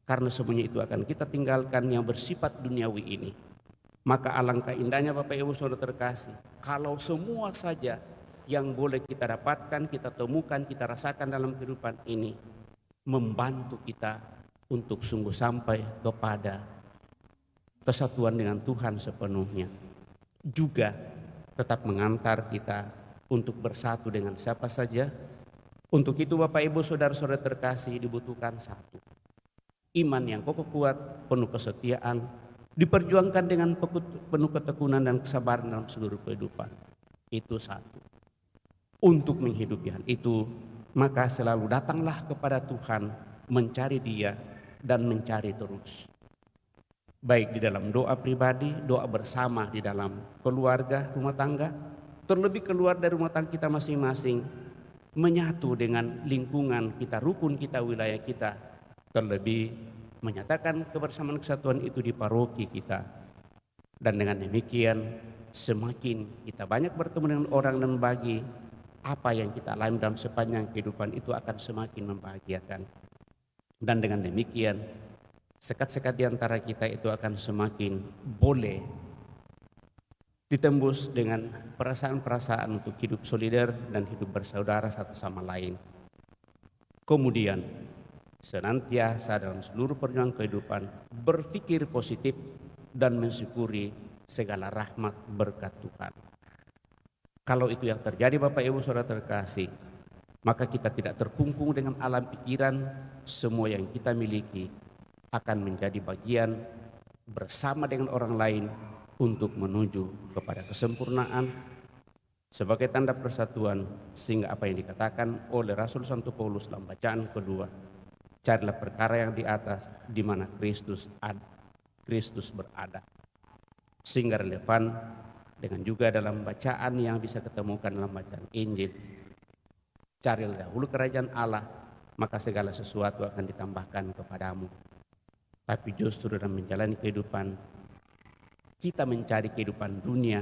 Karena semuanya itu akan kita tinggalkan yang bersifat duniawi ini. Maka alangkah indahnya Bapak Ibu Saudara terkasih, kalau semua saja yang boleh kita dapatkan, kita temukan, kita rasakan dalam kehidupan ini membantu kita untuk sungguh sampai kepada kesatuan dengan Tuhan sepenuhnya. Juga tetap mengantar kita untuk bersatu dengan siapa saja. Untuk itu Bapak Ibu Saudara-saudara terkasih dibutuhkan satu, iman yang kokoh kuat, penuh kesetiaan, diperjuangkan dengan penuh ketekunan dan kesabaran dalam seluruh kehidupan. Itu satu. Untuk menghidupi hal itu, maka selalu datanglah kepada Tuhan, mencari Dia dan mencari terus. Baik di dalam doa pribadi, doa bersama di dalam keluarga, rumah tangga, terlebih keluar dari rumah tangga kita masing-masing, menyatu dengan lingkungan kita, rukun kita, wilayah kita, terlebih menyatakan kebersamaan kesatuan itu di paroki kita. Dan dengan demikian semakin kita banyak bertemu dengan orang dan bagi apa yang kita alami dalam sepanjang kehidupan itu akan semakin membahagiakan. Dan dengan demikian sekat-sekat di antara kita itu akan semakin boleh ditembus dengan perasaan-perasaan untuk hidup solider dan hidup bersaudara satu sama lain. Kemudian senantiasa dalam seluruh perjalanan kehidupan berpikir positif dan mensyukuri segala rahmat berkat Tuhan. Kalau itu yang terjadi Bapak Ibu Saudara terkasih, maka kita tidak terkungkung dengan alam pikiran. Semua yang kita miliki akan menjadi bagian bersama dengan orang lain untuk menuju kepada kesempurnaan, sebagai tanda persatuan, sehingga apa yang dikatakan oleh Rasul Santo Paulus dalam bacaan kedua, carilah perkara yang di atas, di mana Kristus berada. Sehingga relevan dengan juga dalam bacaan yang bisa ketemukan dalam bacaan Injil. Carilah dahulu kerajaan Allah, maka segala sesuatu akan ditambahkan kepadamu. Tapi justru dalam menjalani kehidupan, kita mencari kehidupan dunia,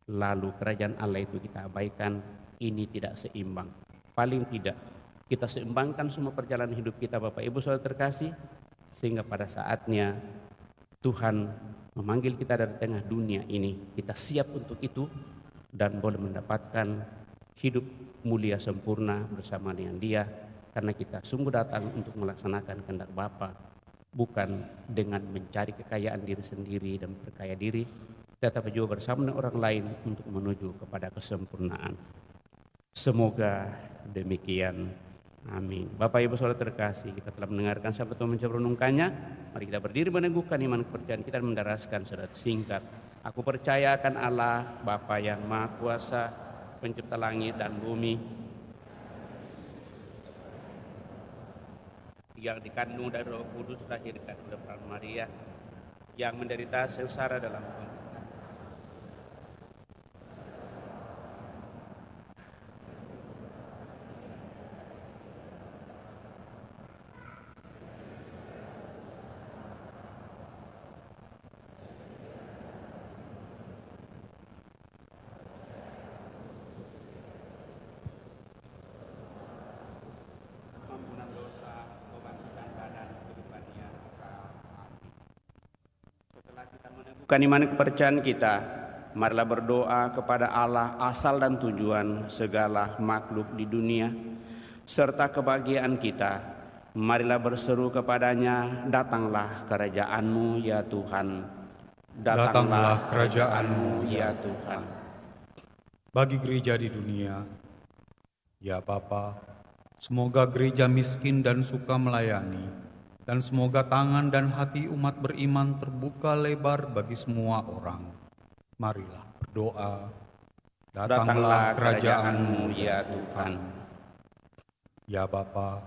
lalu kerajaan Allah itu kita abaikan, ini tidak seimbang. Paling tidak kita seimbangkan semua perjalanan hidup kita, Bapak Ibu Saudara terkasih, sehingga pada saatnya Tuhan memanggil kita dari tengah dunia ini, kita siap untuk itu dan boleh mendapatkan hidup mulia sempurna bersama dengan Dia, karena kita sungguh datang untuk melaksanakan kehendak Bapa, bukan dengan mencari kekayaan diri sendiri dan berkaya diri, tetapi juga bersama dengan orang lain untuk menuju kepada kesempurnaan. Semoga demikian. Amin. Bapak Ibu Saudara terkasih, kita telah mendengarkan sabda Tuhan mencoba renungkannya. Mari kita berdiri meneguhkan iman kepercayaan kita dan mendaraskan salat singkat. Aku percaya akan Allah, Bapa yang Maha Kuasa, pencipta langit dan bumi, yang dikandung dari Roh Kudus, lahirkan oleh Maria, yang menderita sengsara dalam iman kepercayaan kita, marilah berdoa kepada Allah asal dan tujuan segala makhluk di dunia, serta kebahagiaan kita. Marilah berseru kepadanya, datanglah kerajaan-Mu ya Tuhan. Datanglah kerajaan-Mu ya Tuhan.
Bagi gereja di dunia, ya Bapa, semoga gereja miskin dan suka melayani, dan semoga tangan dan hati umat beriman terbuka lebar bagi semua orang. Marilah berdoa. Datanglah kerajaan-Mu ya Tuhan. Ya Bapa,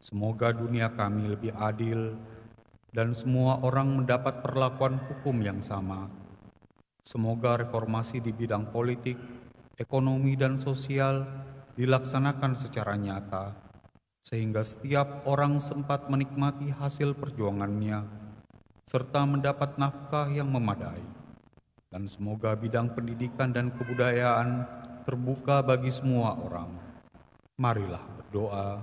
semoga dunia kami lebih adil dan semua orang mendapat perlakuan hukum yang sama. Semoga reformasi di bidang politik, ekonomi dan sosial dilaksanakan secara nyata, sehingga setiap orang sempat menikmati hasil perjuangannya, serta mendapat nafkah yang memadai. Dan semoga bidang pendidikan dan kebudayaan terbuka bagi semua orang. Marilah berdoa.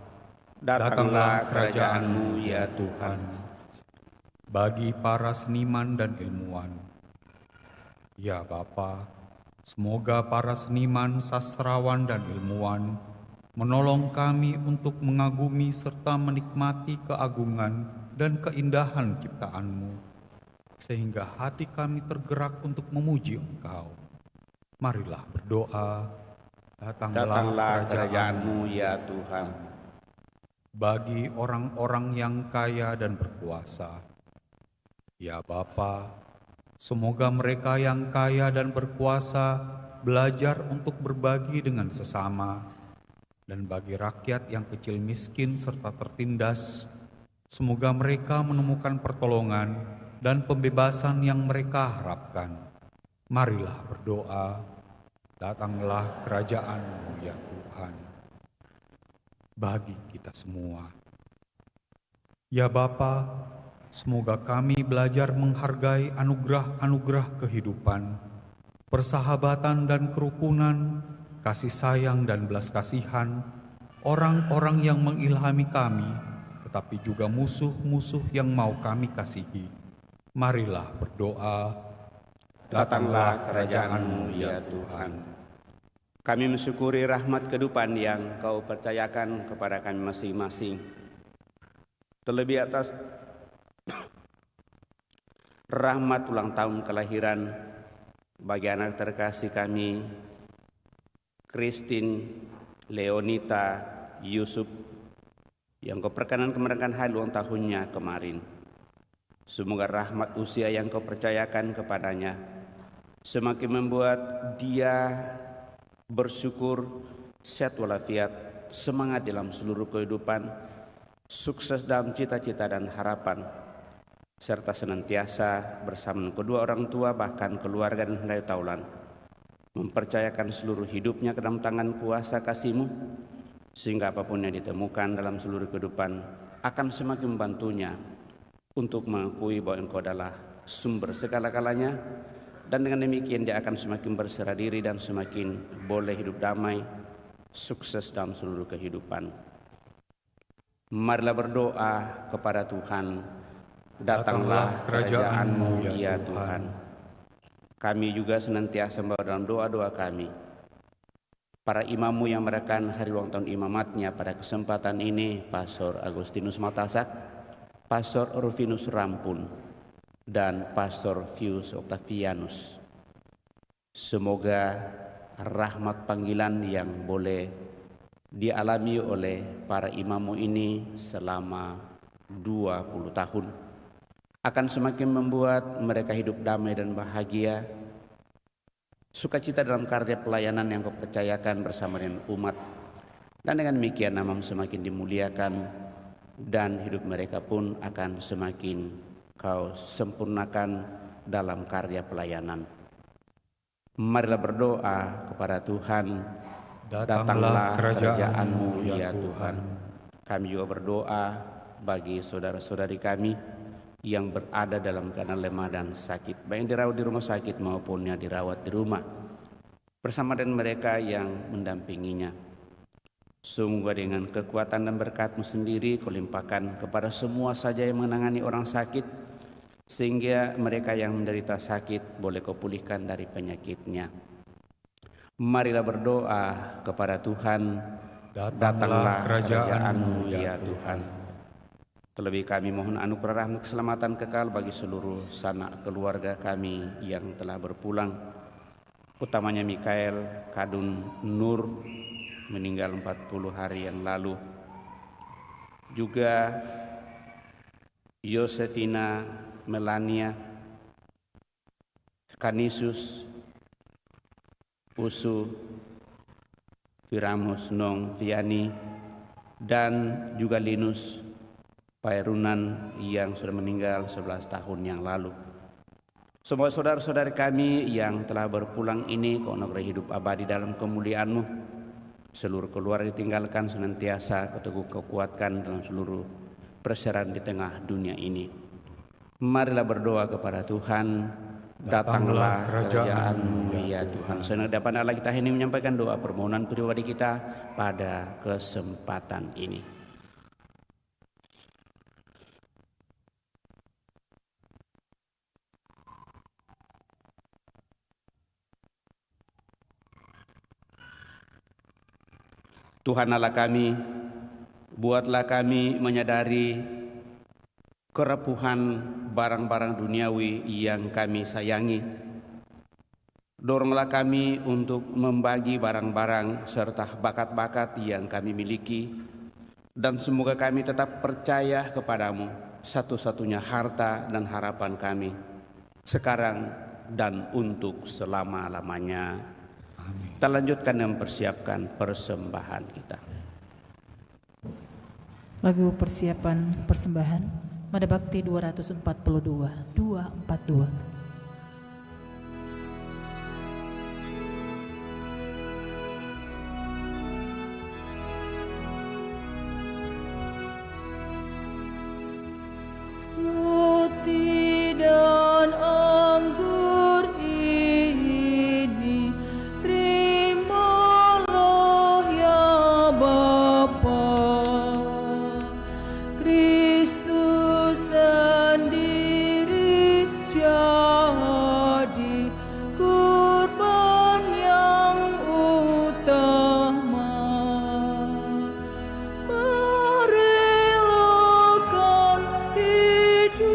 Datanglah kerajaan-Mu ya Tuhan.
Bagi para seniman dan ilmuwan, ya Bapa, semoga para seniman, sastrawan dan ilmuwan menolong kami untuk mengagumi serta menikmati keagungan dan keindahan ciptaan-Mu, sehingga hati kami tergerak untuk memuji Engkau. Marilah berdoa.
Datanglah kerajaan-Mu ya Tuhan.
Bagi orang-orang yang kaya dan berkuasa, ya Bapa, semoga mereka yang kaya dan berkuasa belajar untuk berbagi dengan sesama. Dan bagi rakyat yang kecil miskin serta tertindas, semoga mereka menemukan pertolongan dan pembebasan yang mereka harapkan. Marilah berdoa. Datanglah kerajaan-Mu ya Tuhan. Bagi kita semua, ya Bapa, semoga kami belajar menghargai anugerah-anugerah kehidupan, persahabatan dan kerukunan, kasih sayang dan belas kasihan, orang-orang yang mengilhami kami, tetapi juga musuh-musuh yang mau kami kasihi. Marilah berdoa.
Datanglah kerajaan-Mu ya Tuhan. Kami mensyukuri rahmat kehidupan yang Kau percayakan kepada kami masing-masing. Terlebih atas rahmat ulang tahun kelahiran bagi anak terkasih kami, Christine Leonita Yusuf, yang Kau perkenan kemerdekaan hari ulang tahunnya kemarin. Semoga rahmat usia yang Kau percayakan kepadanya semakin membuat dia bersyukur, sehat walafiat, semangat dalam seluruh kehidupan, sukses dalam cita-cita dan harapan, serta senantiasa bersama kedua orang tua bahkan keluarga dan hendai taulan, mempercayakan seluruh hidupnya ke dalam tangan kuasa kasih-Mu, sehingga apapun yang ditemukan dalam seluruh kehidupan akan semakin membantunya untuk mengakui bahwa Engkau adalah sumber segala-galanya, dan dengan demikian dia akan semakin berserah diri dan semakin boleh hidup damai, sukses dalam seluruh kehidupan. Marilah berdoa kepada Tuhan, datanglah kerajaan-Mu ya Tuhan. Kami juga senantiasa membawa dalam doa-doa kami para imam-Mu yang merayakan hari ulang tahun imamatnya pada kesempatan ini, Pastor Agustinus Matasak, Pastor Rufinus Rampun, dan Pastor Fius Octavianus. Semoga rahmat panggilan yang boleh dialami oleh para imam-Mu ini selama 20 tahun akan semakin membuat mereka hidup damai dan bahagia, sukacita dalam karya pelayanan yang Kau percayakan bersama dengan umat, dan dengan demikian nama-Mu semakin dimuliakan dan hidup mereka pun akan semakin Kau sempurnakan dalam karya pelayanan. Marilah berdoa kepada Tuhan, datanglah kerajaan-Mu ya Tuhan. Kami juga berdoa bagi saudara-saudari kami yang berada dalam keadaan lemah dan sakit, baik yang dirawat di rumah sakit maupun yang dirawat di rumah, bersama dengan mereka yang mendampinginya. Semoga dengan kekuatan dan berkat-Mu sendiri Kau limpahkan kepada semua saja yang menangani orang sakit, sehingga mereka yang menderita sakit boleh Kau pulihkan dari penyakitnya. Marilah berdoa kepada Tuhan, datanglah kerajaan-Mu ya Tuhan. Terlebih kami mohon anugerah rahmat keselamatan kekal bagi seluruh sanak keluarga kami yang telah berpulang, utamanya Mikael Kadun Nur meninggal 40 hari yang lalu, juga Yosefina Melania, Kanisius, Usu, Viramus Nong Viani, dan juga Linus Pairunan yang sudah meninggal 11 tahun yang lalu. Semua saudara-saudari kami yang telah berpulang ini Kau anugerai hidup abadi dalam kemuliaan-Mu. Seluruh keluarga ditinggalkan senantiasa Kau teguh Kau kuatkan dalam seluruh perseratan di tengah dunia ini. Marilah berdoa kepada Tuhan, datanglah kerajaan-Mu ya Tuhan. Senadapan Allah kita ini menyampaikan doa permohonan pribadi kita pada kesempatan ini. Tuhan Allah kami, buatlah kami menyadari kerepuhan barang-barang duniawi yang kami sayangi. Doronglah kami untuk membagi barang-barang serta bakat-bakat yang kami miliki, dan semoga kami tetap percaya kepadamu, satu-satunya harta dan harapan kami, sekarang dan untuk selama-lamanya. Kita lanjutkan dan mempersiapkan persembahan kita.
Lagu persiapan persembahan Mada Bakti 242.
Roti dan anggur ini terimalah ya Bapa. Kristus sendiri jadi kurban yang utama. Merelakan hidup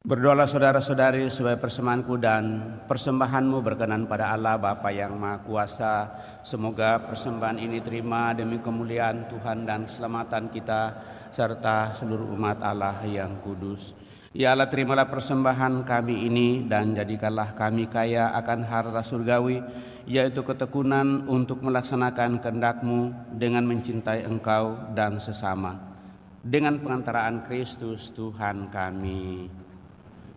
Berdoalah saudara-saudari supaya persembahanku dan persembahanmu berkenan pada Allah Bapa yang Maha Kuasa. Semoga persembahan ini terima demi kemuliaan Tuhan dan keselamatan kita serta seluruh umat Allah yang kudus. Ya Allah, terimalah persembahan kami ini dan jadikanlah kami kaya akan harta surgawi, yaitu ketekunan untuk melaksanakan kehendak-Mu dengan mencintai Engkau dan sesama. Dengan pengantaraan Kristus Tuhan kami.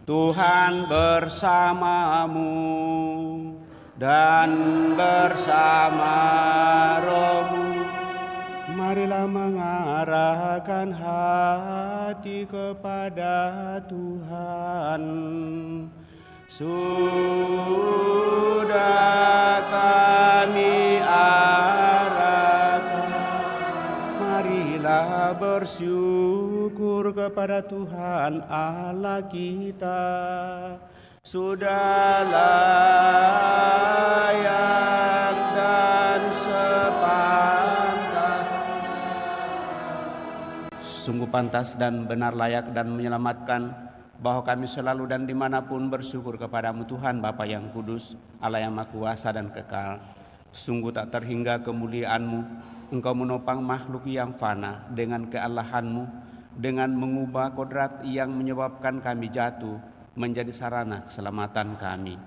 Tuhan bersamamu dan bersama rohmu. Marilah mengarahkan hati kepada Tuhan. Sudah kami arahkan, marilah bersyukur kepada Tuhan Allah kita. Sudah layak dan sepantas, sungguh pantas dan benar, layak dan menyelamatkan, bahwa kami selalu dan dimanapun bersyukur kepadamu Tuhan Bapa yang kudus, Allah yang Maha Kuasa dan kekal. Sungguh tak terhingga kemuliaan-Mu. Engkau menopang makhluk yang fana dengan keallahan-Mu, dengan mengubah kodrat yang menyebabkan kami jatuh menjadi sarana keselamatan kami.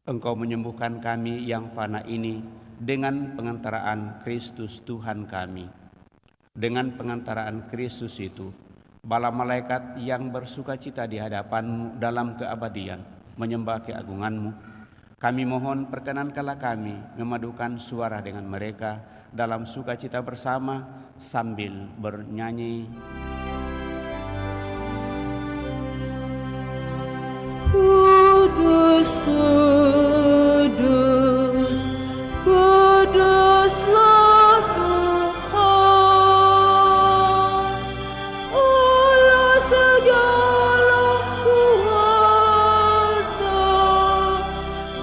Engkau menyembuhkan kami yang fana ini dengan pengantaraan Kristus Tuhan kami. Dengan pengantaraan Kristus itu, bala malaikat yang bersukacita di hadapan-Mu dalam keabadian menyembah keagungan-Mu. Kami mohon perkenankanlah kami memadukan suara dengan mereka dalam sukacita bersama sambil bernyanyi.
Kudus, kudus, kuduslah Tuhan, Allah segala kuasa,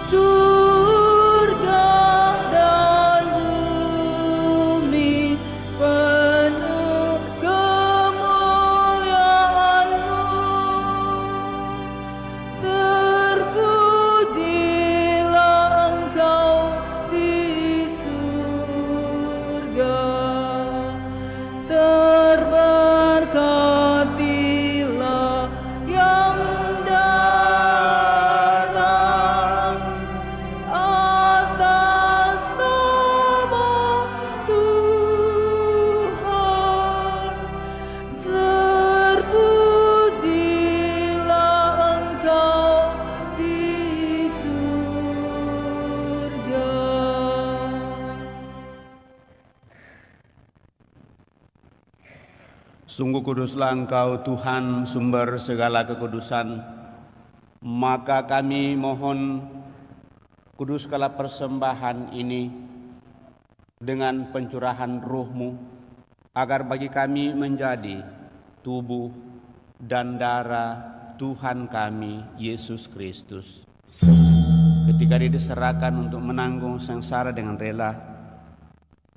surga dan bumi penuh kemuliaan-Mu. Terpujilah Engkau di surga, terberkatilah yang datang atas nama Tuhan. Terpujilah Engkau di surga.
Sungguh kuduslah Engkau Tuhan, sumber segala kekudusan. Maka kami mohon, kuduskanlah persembahan ini dengan pencurahan Roh-Mu, agar bagi kami menjadi tubuh dan darah Tuhan kami Yesus Kristus. Ketika Dia diserahkan untuk menanggung sengsara dengan rela,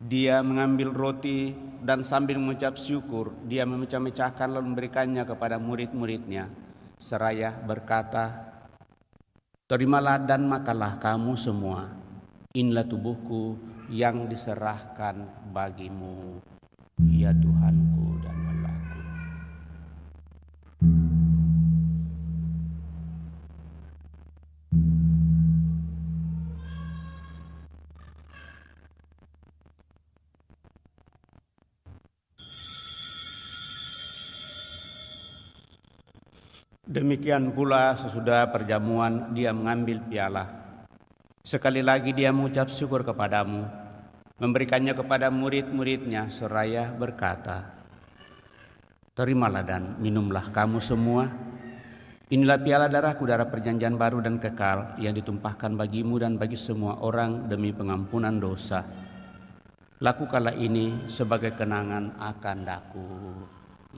Dia mengambil roti dan sambil mengucap syukur, Dia memecah-mecahkan lalu memberikannya kepada murid-murid-Nya, seraya berkata, "Terimalah dan makanlah kamu semua, inilah tubuhku yang diserahkan bagimu." Ya Tuhanku dan Allahku. Demikian pula sesudah perjamuan Dia mengambil piala. Sekali lagi Dia mengucap syukur kepadamu, memberikannya kepada murid-murid-Nya seraya berkata, "Terimalah dan minumlah kamu semua. Inilah piala darahku, darah perjanjian baru dan kekal yang ditumpahkan bagimu dan bagi semua orang demi pengampunan dosa. Lakukanlah ini sebagai kenangan akan daku."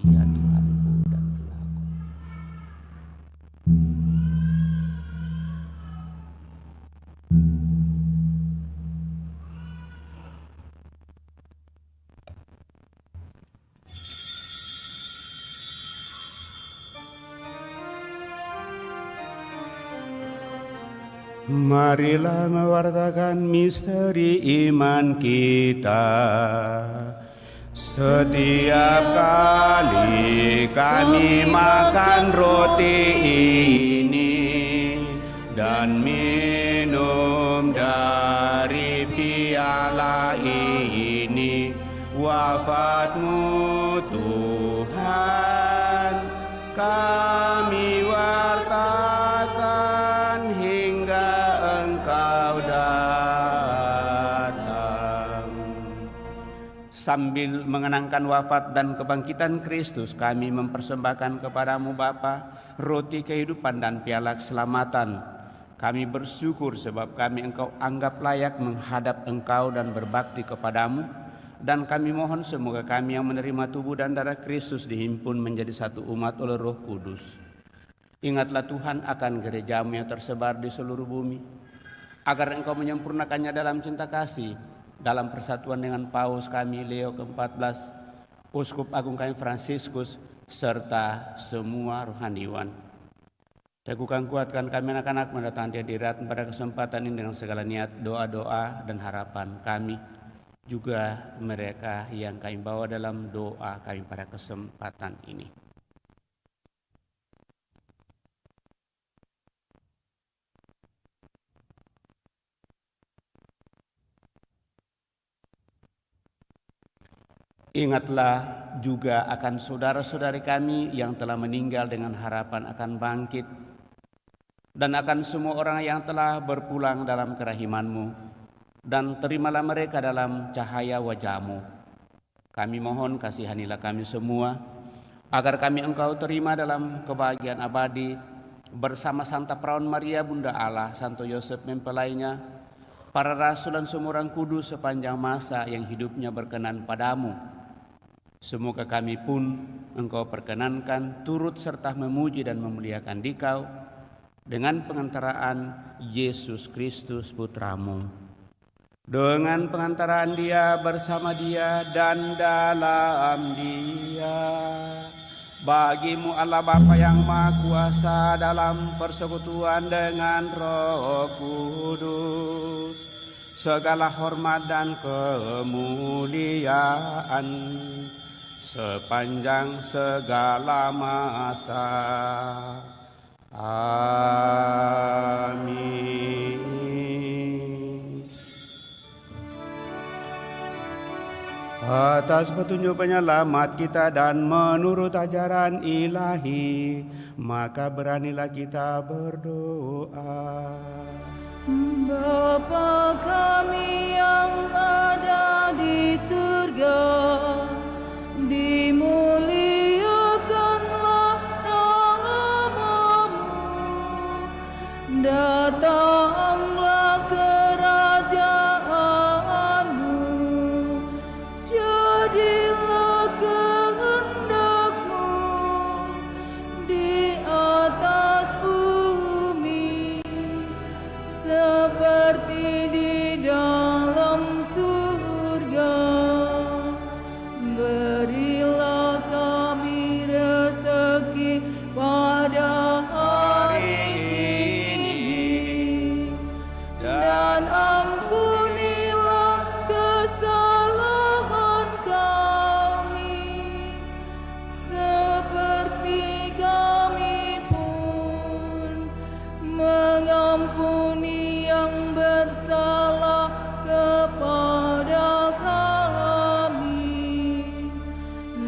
Ya Tuhanku dan Allahku. Marilah mewartakan misteri iman kita. Setiap kali kami makan roti ini dan minum dari piala ini, wafat-Mu Tuhan kami wartakan hingga Engkau datang. Sambil mengenangkan wafat dan kebangkitan Kristus, kami mempersembahkan kepadamu Bapa roti kehidupan dan piala keselamatan. Kami bersyukur sebab kami Engkau anggap layak menghadap Engkau dan berbakti kepadamu. Dan kami mohon semoga kami yang menerima tubuh dan darah Kristus dihimpun menjadi satu umat oleh Roh Kudus. Ingatlah Tuhan akan gereja-Mu yang tersebar di seluruh bumi, agar Engkau menyempurnakannya dalam cinta kasih, dalam persatuan dengan Paus kami Leo ke-14, Uskup Agung kami Fransiskus, serta semua rohaniwan. Teguhkan kuatkan kami anak-anak mendatangkan hadirat pada kesempatan ini dengan segala niat, doa-doa dan harapan kami, juga mereka yang kami bawa dalam doa kami pada kesempatan ini. Ingatlah juga akan saudara-saudari kami yang telah meninggal dengan harapan akan bangkit, dan akan semua orang yang telah berpulang dalam kerahiman-Mu, dan terimalah mereka dalam cahaya wajah-Mu. Kami mohon kasihanilah kami semua, agar kami Engkau terima dalam kebahagiaan abadi bersama Santa Perawan Maria Bunda Allah, Santo Yosef mempelainya, para rasul dan semua orang kudus sepanjang masa yang hidupnya berkenan padamu. Semoga kami pun Engkau perkenankan turut serta memuji dan memuliakan Dikau dengan pengantaraan Yesus Kristus Putra-Mu. Dengan pengantaraan Dia, bersama Dia, dan dalam Dia, bagi-Mu Allah Bapa yang Maha Kuasa dalam persekutuan dengan Roh Kudus, segala hormat dan kemuliaan sepanjang segala masa. Amin. Atas petunjuk penyelamat kita dan menurut ajaran ilahi, maka beranilah kita berdoa.
Bapa kami yang ada di surga, dimuliakanlah nama-Mu, datanglah kerajaan-Mu, jadilah kehendak-Mu di atas bumi seperti di dalam surga. Berilah kami rezeki pada hari ini, dan ampunilah kesalahan kami, seperti kami pun mengampuni yang bersalah kepada kami,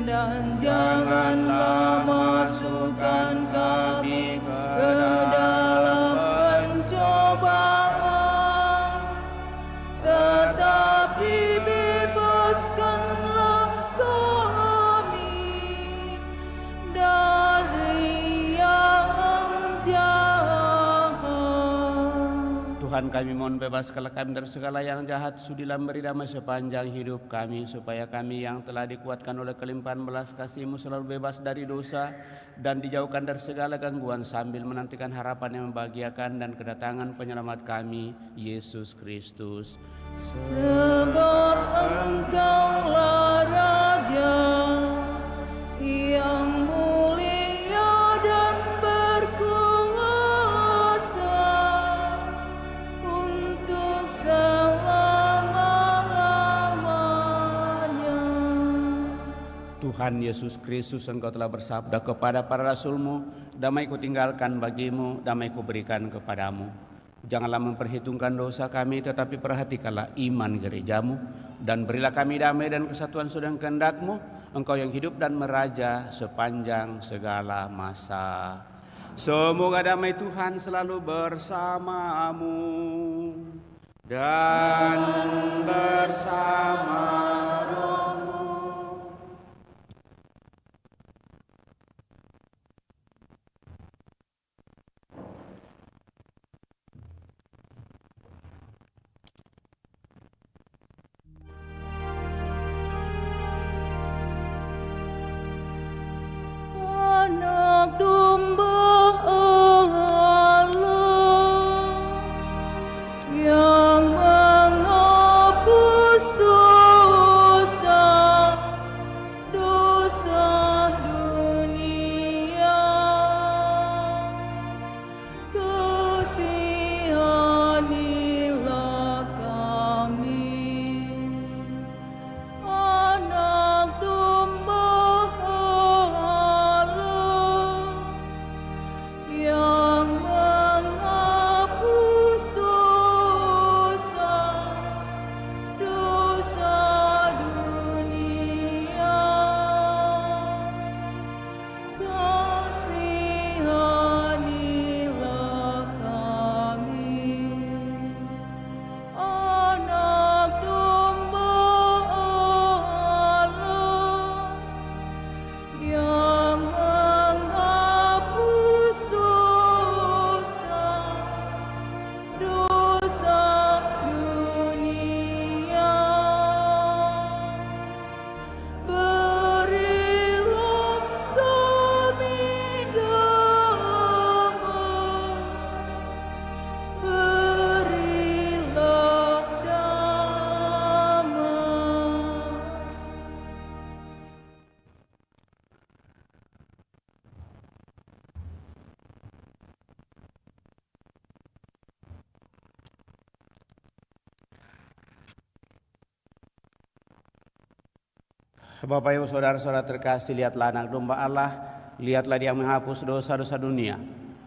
dan janganlah masukkan kami ke dalam pencobaan, tetapi bebaskanlah kami dari yang jahat.
Tuhan, kami mohon bebaskanlah kami dari segala yang jahat, sudilah beri damai sepanjang hidup kami, supaya kami yang telah dikuatkan oleh kelimpahan belas kasih-Mu selalu bebas dari dosa dan dijauhkan dari segala gangguan, sambil menantikan harapan yang membahagiakan dan kedatangan penyelamat kami, Yesus Kristus.
Sebab Engkaulah Raja yang mulia dan berkuasa,
Tuhan Yesus Kristus, Engkau telah bersabda kepada para rasul-Mu, damai ku tinggalkan bagimu, damai ku berikan kepadamu. Janganlah memperhitungkan dosa kami, tetapi perhatikanlah iman gerejamu, dan berilah kami damai dan kesatuan sedang kehendak-Mu, Engkau yang hidup dan meraja sepanjang segala masa. Semoga damai Tuhan selalu bersamamu dan bersama rohmu.
Anak domba Allah yang menghapus dosa dunia, kasihanilah kami. Anak domba Allah yang menghapus dosa dunia, kasihanilah kami. Anak domba Allah yang menghapus dosa dunia, berilah kami damai, berilah damai.
Bapak Ibu saudara-saudara terkasih, lihatlah anak domba Allah, lihatlah dia menghapus dosa-dosa dunia.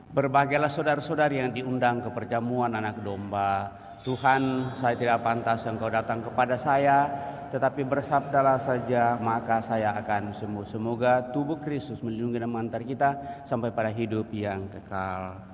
Berbahagialah saudara-saudari yang diundang ke perjamuan anak domba. Tuhan, saya tidak pantas Engkau datang kepada saya, tetapi bersabdalah saja maka saya akan sembuh. Semoga tubuh Kristus melindungi dan mengantar kita sampai pada hidup yang kekal.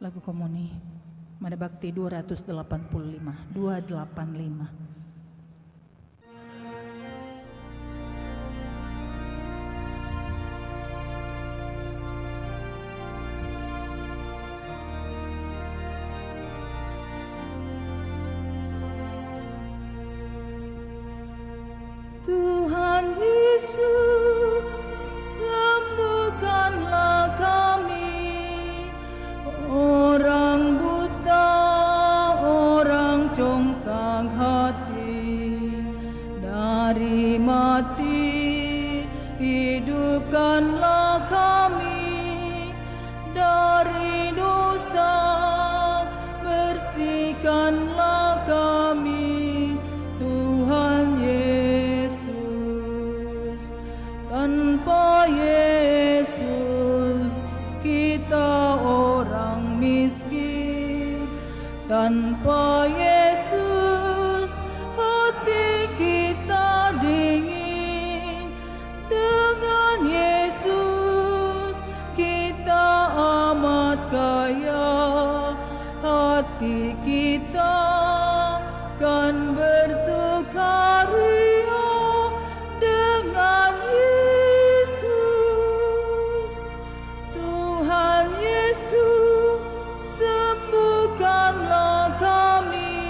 Lagu Komuni Mada Bakti 285.
Tuhan Yesus, sembuhkanlah kami, orang buta, orang congkak hati, dari mati, hidupkanlah kami, dari dosa, bersihkanlah kami, Tuhan Yesus. Tanpa Yesus kita orang miskin, tanpa Yesus hati kita dingin, dengan Yesus kita amat kaya, hati kita kan bersukaria dengan Yesus. Tuhan Yesus, sembuhkanlah kami,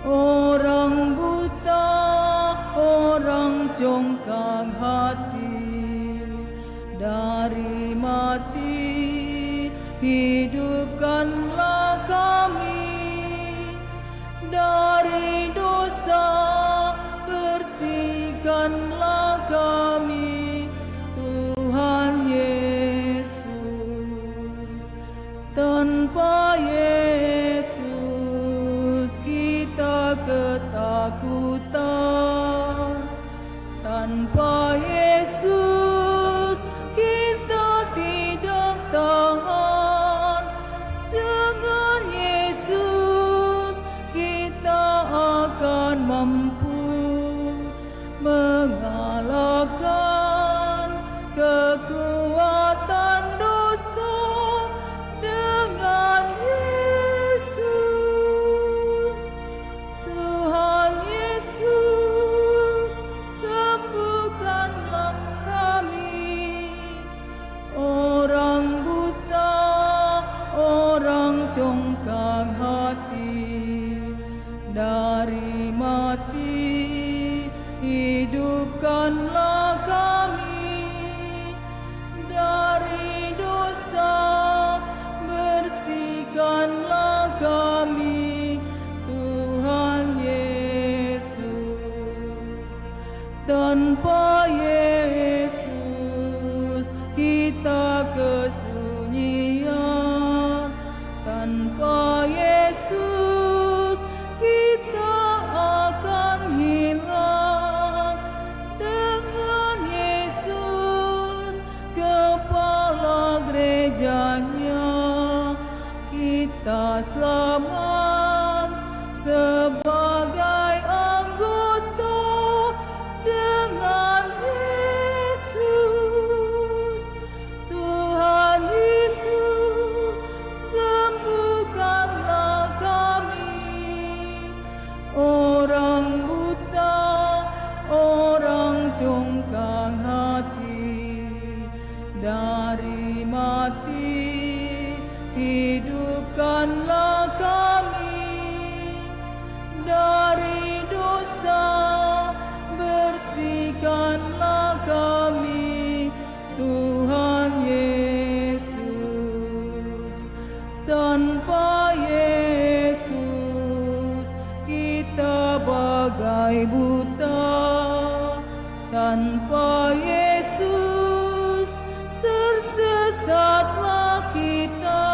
orang buta, orang congkak hati, dari mati, hidupkanlah kami, dari dosa, bersihkanlah kami, Tuhan Yesus. Tanpa Yesus kita ketakutan, tanpa Yesus kita tidak tahan, dengan Yesus kita akan mampu mengalahkan kekuatan dosa, dengan Yesus. Tuhan Yesus, sembuhkanlah kami, orang buta, orang congkak hati, dari mati, hidupkanlah kami, dari dosa, bersihkanlah kami, Tuhan Yesus. Tanpa Yesus kita kesunyian, tanpa Yesus kita akan hilang, dengan Yesus kepala gerejanya kita selamat sebagai anggota, dengan Yesus. Tuhan Yesus, sembuhkanlah kami, orang buta, orang congkak hati, dari mati, hidupkanlah kami, dari dosa, bersihkanlah kami, Tuhan Yesus. Tanpa Yesus kita bagai buta, tanpa Yesus tersesatlah kita,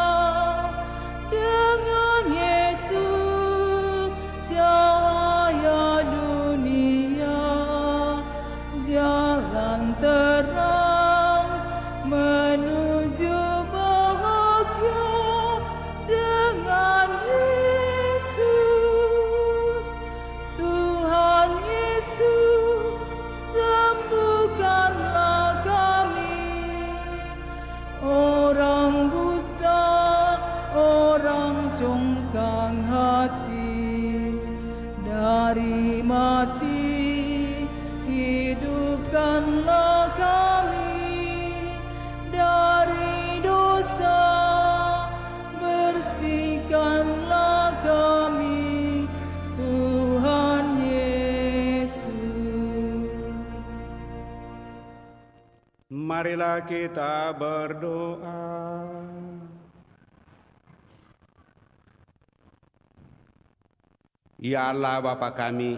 dengan Yesus cahaya dunia, jalan terang menuju bahagia, dengan Yesus. Tuhan Yesus, sembuhkanlah mati, hidupkanlah kami dari dosa, bersihkanlah kami, Tuhan Yesus.
Marilah kita berdoa. Ya Allah Bapa kami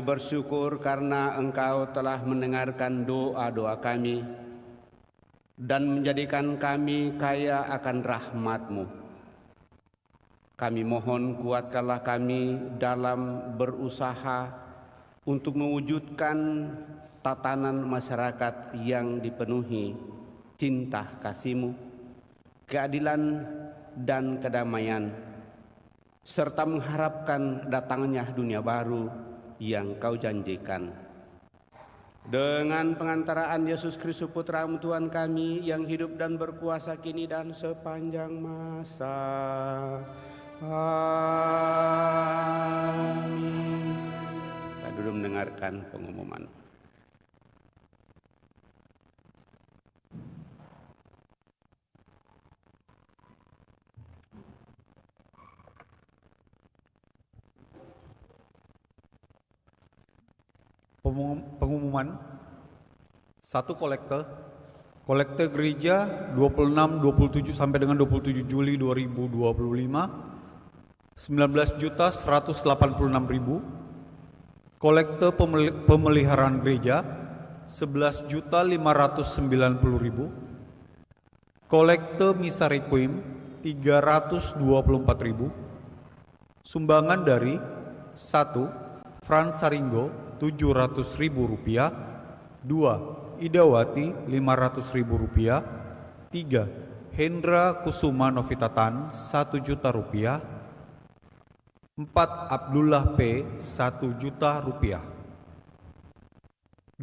bersyukur karena Engkau telah mendengarkan doa-doa kami dan menjadikan kami kaya akan rahmat-Mu. Kami mohon kuatkanlah kami dalam berusaha untuk mewujudkan tatanan masyarakat yang dipenuhi cinta kasih-Mu, keadilan dan kedamaian, serta mengharapkan datangnya dunia baru yang Kau janjikan. Dengan pengantaraan Yesus Kristus Putra-Mu Tuhan kami yang hidup dan berkuasa kini dan sepanjang masa. Amin. Kita dulu mendengarkan pengumuman.
Pengumuman 1 kolekte gereja 26, 27 sampai dengan 27 Juli 2025 19.186.000. Kolekte pemeliharaan gereja 11.590.000. Kolekte misa requiem 324.000. Sumbangan dari 1. Frans Saringo Rp700.000, 2. Idawati Rp500.000, 3. Hendra Kusuma Novitatan Rp1.000.000, 4. Abdullah P Rp1.000.000.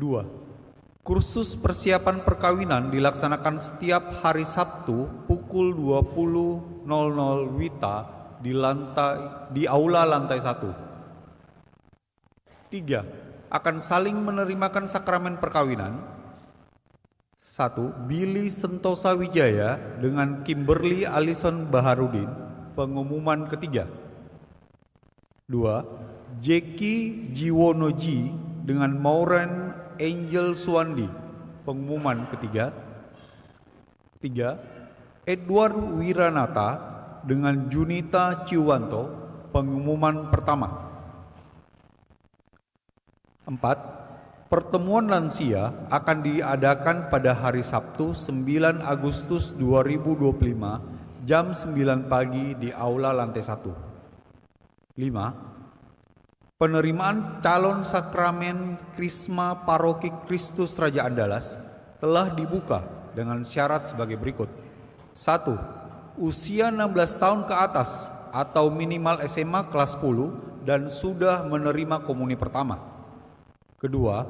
2. Kursus persiapan perkawinan dilaksanakan setiap hari Sabtu pukul 20.00 WITA di aula lantai 1. 3. Akan saling menerimakan sakramen perkawinan. 1. Billy Sentosa Wijaya dengan Kimberly Alison Baharudin, pengumuman ketiga. 2. Jeki Jiwonoji dengan Maureen Angel Suwandi, pengumuman ketiga. 3. Edward Wiranata dengan Junita Ciwanto, pengumuman pertama. 4. Pertemuan lansia akan diadakan pada hari Sabtu 9 Agustus 2025 jam 9 pagi di aula lantai 1. 5. Penerimaan calon sakramen Krisma Paroki Kristus Raja Andalas telah dibuka dengan syarat sebagai berikut. 1. Usia 16 tahun ke atas atau minimal SMA kelas 10 dan sudah menerima komuni pertama. Kedua,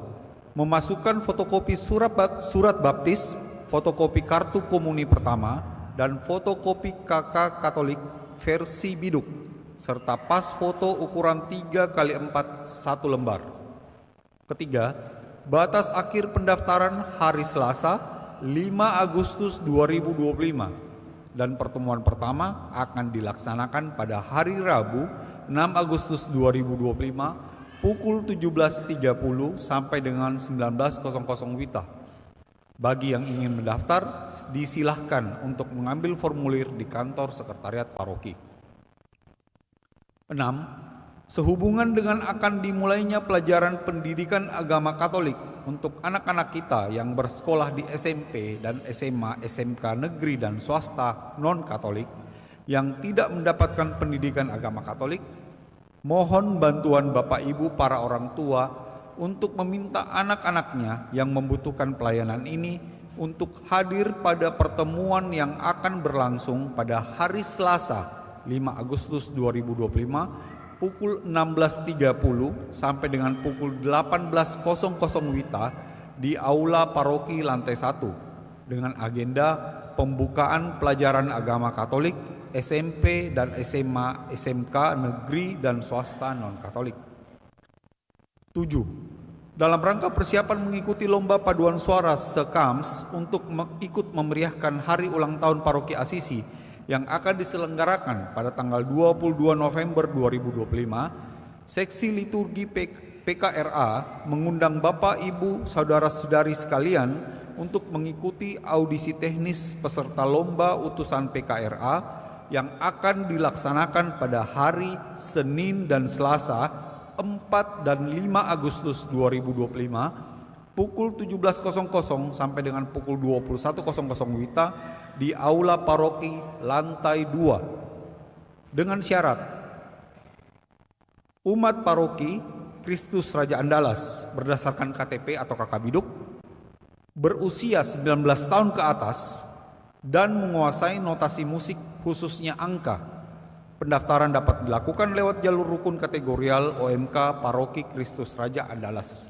memasukkan fotokopi surat baptis, fotokopi kartu komuni pertama, dan fotokopi KK Katolik versi biduk, serta pas foto ukuran 3x4 1 lembar. Ketiga, batas akhir pendaftaran hari Selasa 5 Agustus 2025 dan pertemuan pertama akan dilaksanakan pada hari Rabu 6 Agustus 2025 pukul 17.30 sampai dengan 19.00 WITA. Bagi yang ingin mendaftar, disilahkan untuk mengambil formulir di kantor sekretariat paroki. 6. Sehubungan dengan akan dimulainya pelajaran pendidikan agama Katolik untuk anak-anak kita yang bersekolah di SMP dan SMA, SMK negeri dan swasta non-Katolik yang tidak mendapatkan pendidikan agama Katolik, mohon bantuan Bapak Ibu para orang tua untuk meminta anak-anaknya yang membutuhkan pelayanan ini untuk hadir pada pertemuan yang akan berlangsung pada hari Selasa 5 Agustus 2025 pukul 16.30 sampai dengan pukul 18.00 WITA di Aula Paroki lantai 1 dengan agenda pembukaan pelajaran agama Katolik SMP dan SMA, SMK negeri dan swasta non-Katolik. 7. Dalam rangka persiapan mengikuti lomba paduan suara Sekams untuk ikut memeriahkan hari ulang tahun Paroki Asisi yang akan diselenggarakan pada tanggal 22 November 2025, Seksi Liturgi PKRA mengundang Bapak, Ibu, Saudara-saudari sekalian untuk mengikuti audisi teknis peserta lomba utusan PKRA yang akan dilaksanakan pada hari Senin dan Selasa 4 dan 5 Agustus 2025 pukul 17.00 sampai dengan pukul 21.00 WITA di Aula Paroki lantai 2 dengan syarat umat paroki Kristus Raja Andalas berdasarkan KTP atau KK Biduk berusia 19 tahun ke atas dan menguasai notasi musik khususnya angka. Pendaftaran dapat dilakukan lewat jalur rukun kategorial OMK Paroki Kristus Raja Andalas.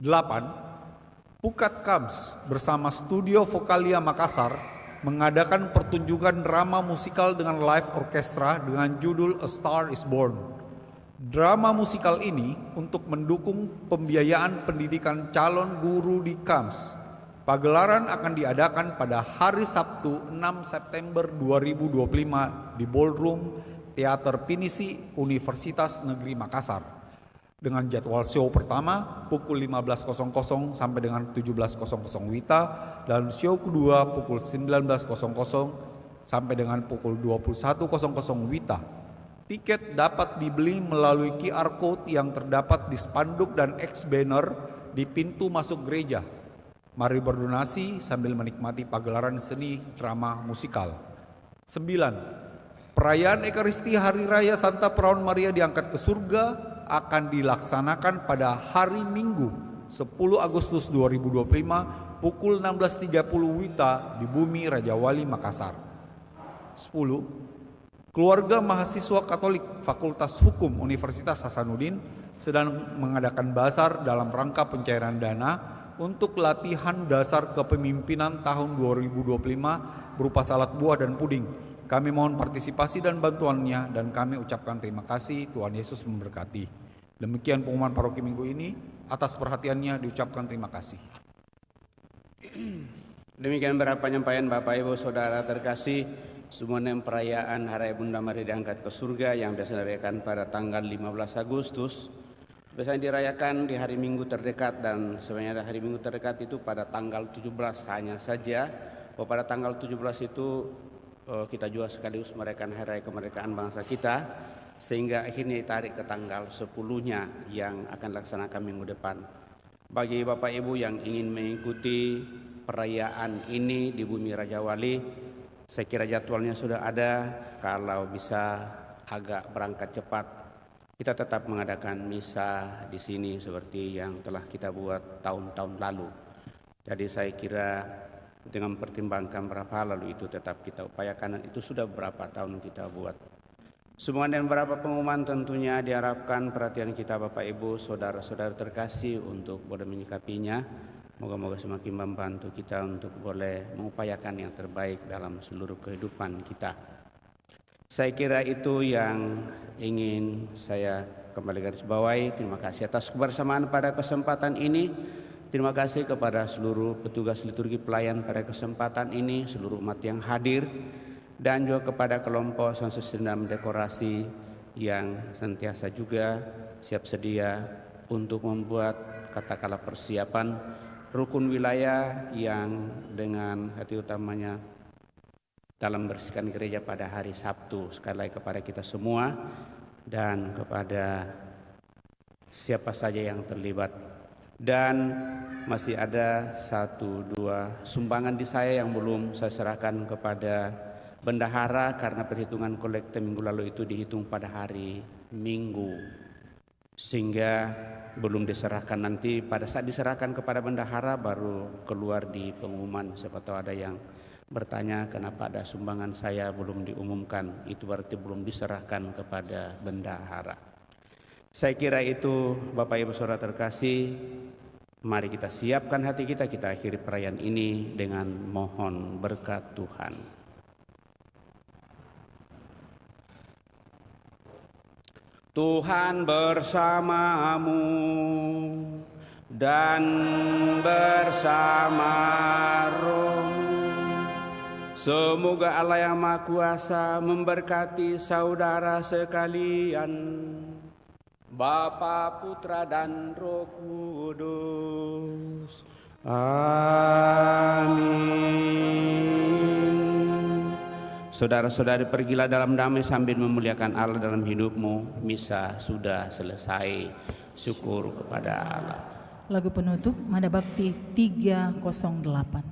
8. Pukat Kams bersama Studio Vokalia Makassar mengadakan pertunjukan drama musikal dengan live orkestra dengan judul A Star is Born. Drama musikal ini untuk mendukung pembiayaan pendidikan calon guru di Kams. Pagelaran akan diadakan pada hari Sabtu 6 September 2025 di Ballroom Teater Pinisi Universitas Negeri Makassar. Dengan jadwal show pertama pukul 15.00 sampai dengan 17.00 WITA dan show kedua pukul 19.00 sampai dengan pukul 21.00 WITA. Tiket dapat dibeli melalui QR Code yang terdapat di spanduk dan X-banner di pintu masuk gereja. Mari berdonasi sambil menikmati pagelaran seni drama musikal. 9. Perayaan Ekaristi Hari Raya Santa Perawan Maria diangkat ke surga akan dilaksanakan pada hari Minggu 10 Agustus 2025 pukul 16.30 WITA di Bumi Raja Wali Makassar. 10. Keluarga mahasiswa Katolik Fakultas Hukum Universitas Hasanuddin sedang mengadakan basar dalam rangka pencairan dana untuk latihan dasar kepemimpinan tahun 2025 berupa salad buah dan puding. Kami mohon partisipasi dan bantuannya dan kami ucapkan terima kasih. Tuhan Yesus memberkati. Demikian pengumuman paroki minggu ini. Atas perhatiannya diucapkan terima kasih.
Demikian beberapa penyampaian Bapak Ibu Saudara terkasih. Semuanya perayaan Hari Bunda Maria diangkat ke surga yang biasa dirayakan pada tanggal 15 Agustus. Biasanya dirayakan di hari Minggu terdekat dan sebenarnya hari Minggu terdekat itu pada tanggal 17 hanya saja. Pada tanggal 17 itu kita juga sekaligus merayakan hari raya kemerdekaan bangsa kita sehingga akhirnya ditarik ke tanggal 10-nya yang akan dilaksanakan minggu depan. Bagi Bapak Ibu yang ingin mengikuti perayaan ini di Bumi Raja Wali, saya kira jadwalnya sudah ada. Kalau bisa agak berangkat cepat, kita tetap mengadakan misa di sini seperti yang telah kita buat tahun-tahun lalu. Jadi saya kira dengan pertimbangkan berapa hal lalu itu tetap kita upayakan dan itu sudah beberapa tahun kita buat. Semua dan beberapa pengumuman tentunya diharapkan perhatian kita Bapak Ibu Saudara-saudara terkasih untuk boleh menyikapinya. Moga-moga semakin membantu kita untuk boleh mengupayakan yang terbaik dalam seluruh kehidupan kita. Saya kira itu yang ingin saya kembali garis bawahi. Terima kasih atas kebersamaan pada kesempatan ini. Terima kasih kepada seluruh petugas liturgi pelayan pada kesempatan ini, seluruh umat yang hadir, dan juga kepada kelompok Sistem Dekorasi yang senantiasa juga siap sedia untuk membuat katakanlah persiapan rukun wilayah yang dengan hati utamanya dalam membersihkan gereja pada hari Sabtu. Sekali lagi kepada kita semua dan kepada siapa saja yang terlibat. Dan masih ada 1-2 sumbangan di saya yang belum saya serahkan kepada bendahara karena perhitungan kolekte minggu lalu itu dihitung pada hari Minggu sehingga belum diserahkan. Nanti pada saat diserahkan kepada bendahara baru keluar di pengumuman. Siapa tahu ada yang bertanya kenapa ada sumbangan saya belum diumumkan, itu berarti belum diserahkan kepada bendahara. Saya kira itu Bapak Ibu Saudara terkasih, mari kita siapkan hati kita akhiri perayaan ini dengan mohon berkat Tuhan. Tuhan bersamamu dan bersama rohmu. Semoga Allah yang Maha Kuasa memberkati saudara sekalian, Bapa, Putra, dan Roh Kudus. Amin. Saudara-saudari, pergilah dalam damai sambil memuliakan Allah dalam hidupmu. Misa sudah selesai. Syukur kepada Allah.
Lagu penutup Mada Bakti 308.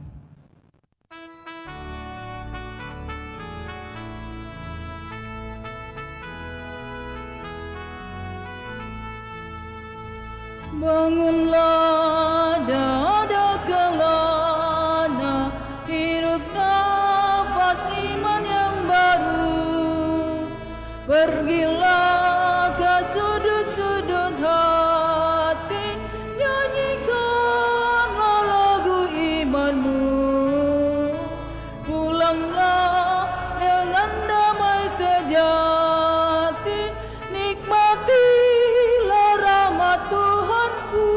Bangunlah dada kelana, hidup nafas iman yang baru. Pergilah ke sudut-sudut hati, nyanyikanlah lagu imanmu. Pulanglah dengan damai sejati, nikmatilah rahmat Tuhanku.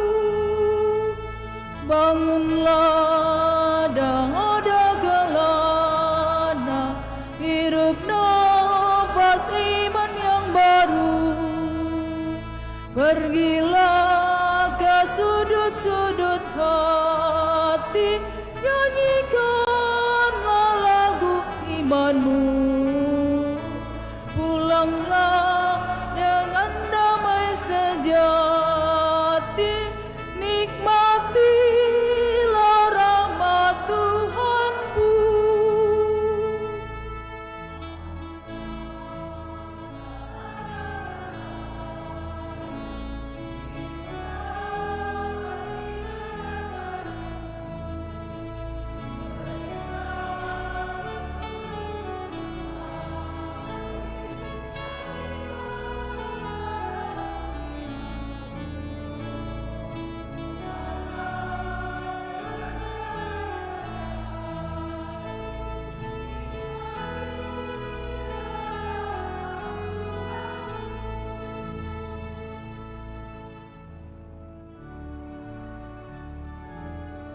Bangunlah dada gelana, hirup nafas iman yang baru. Pergilah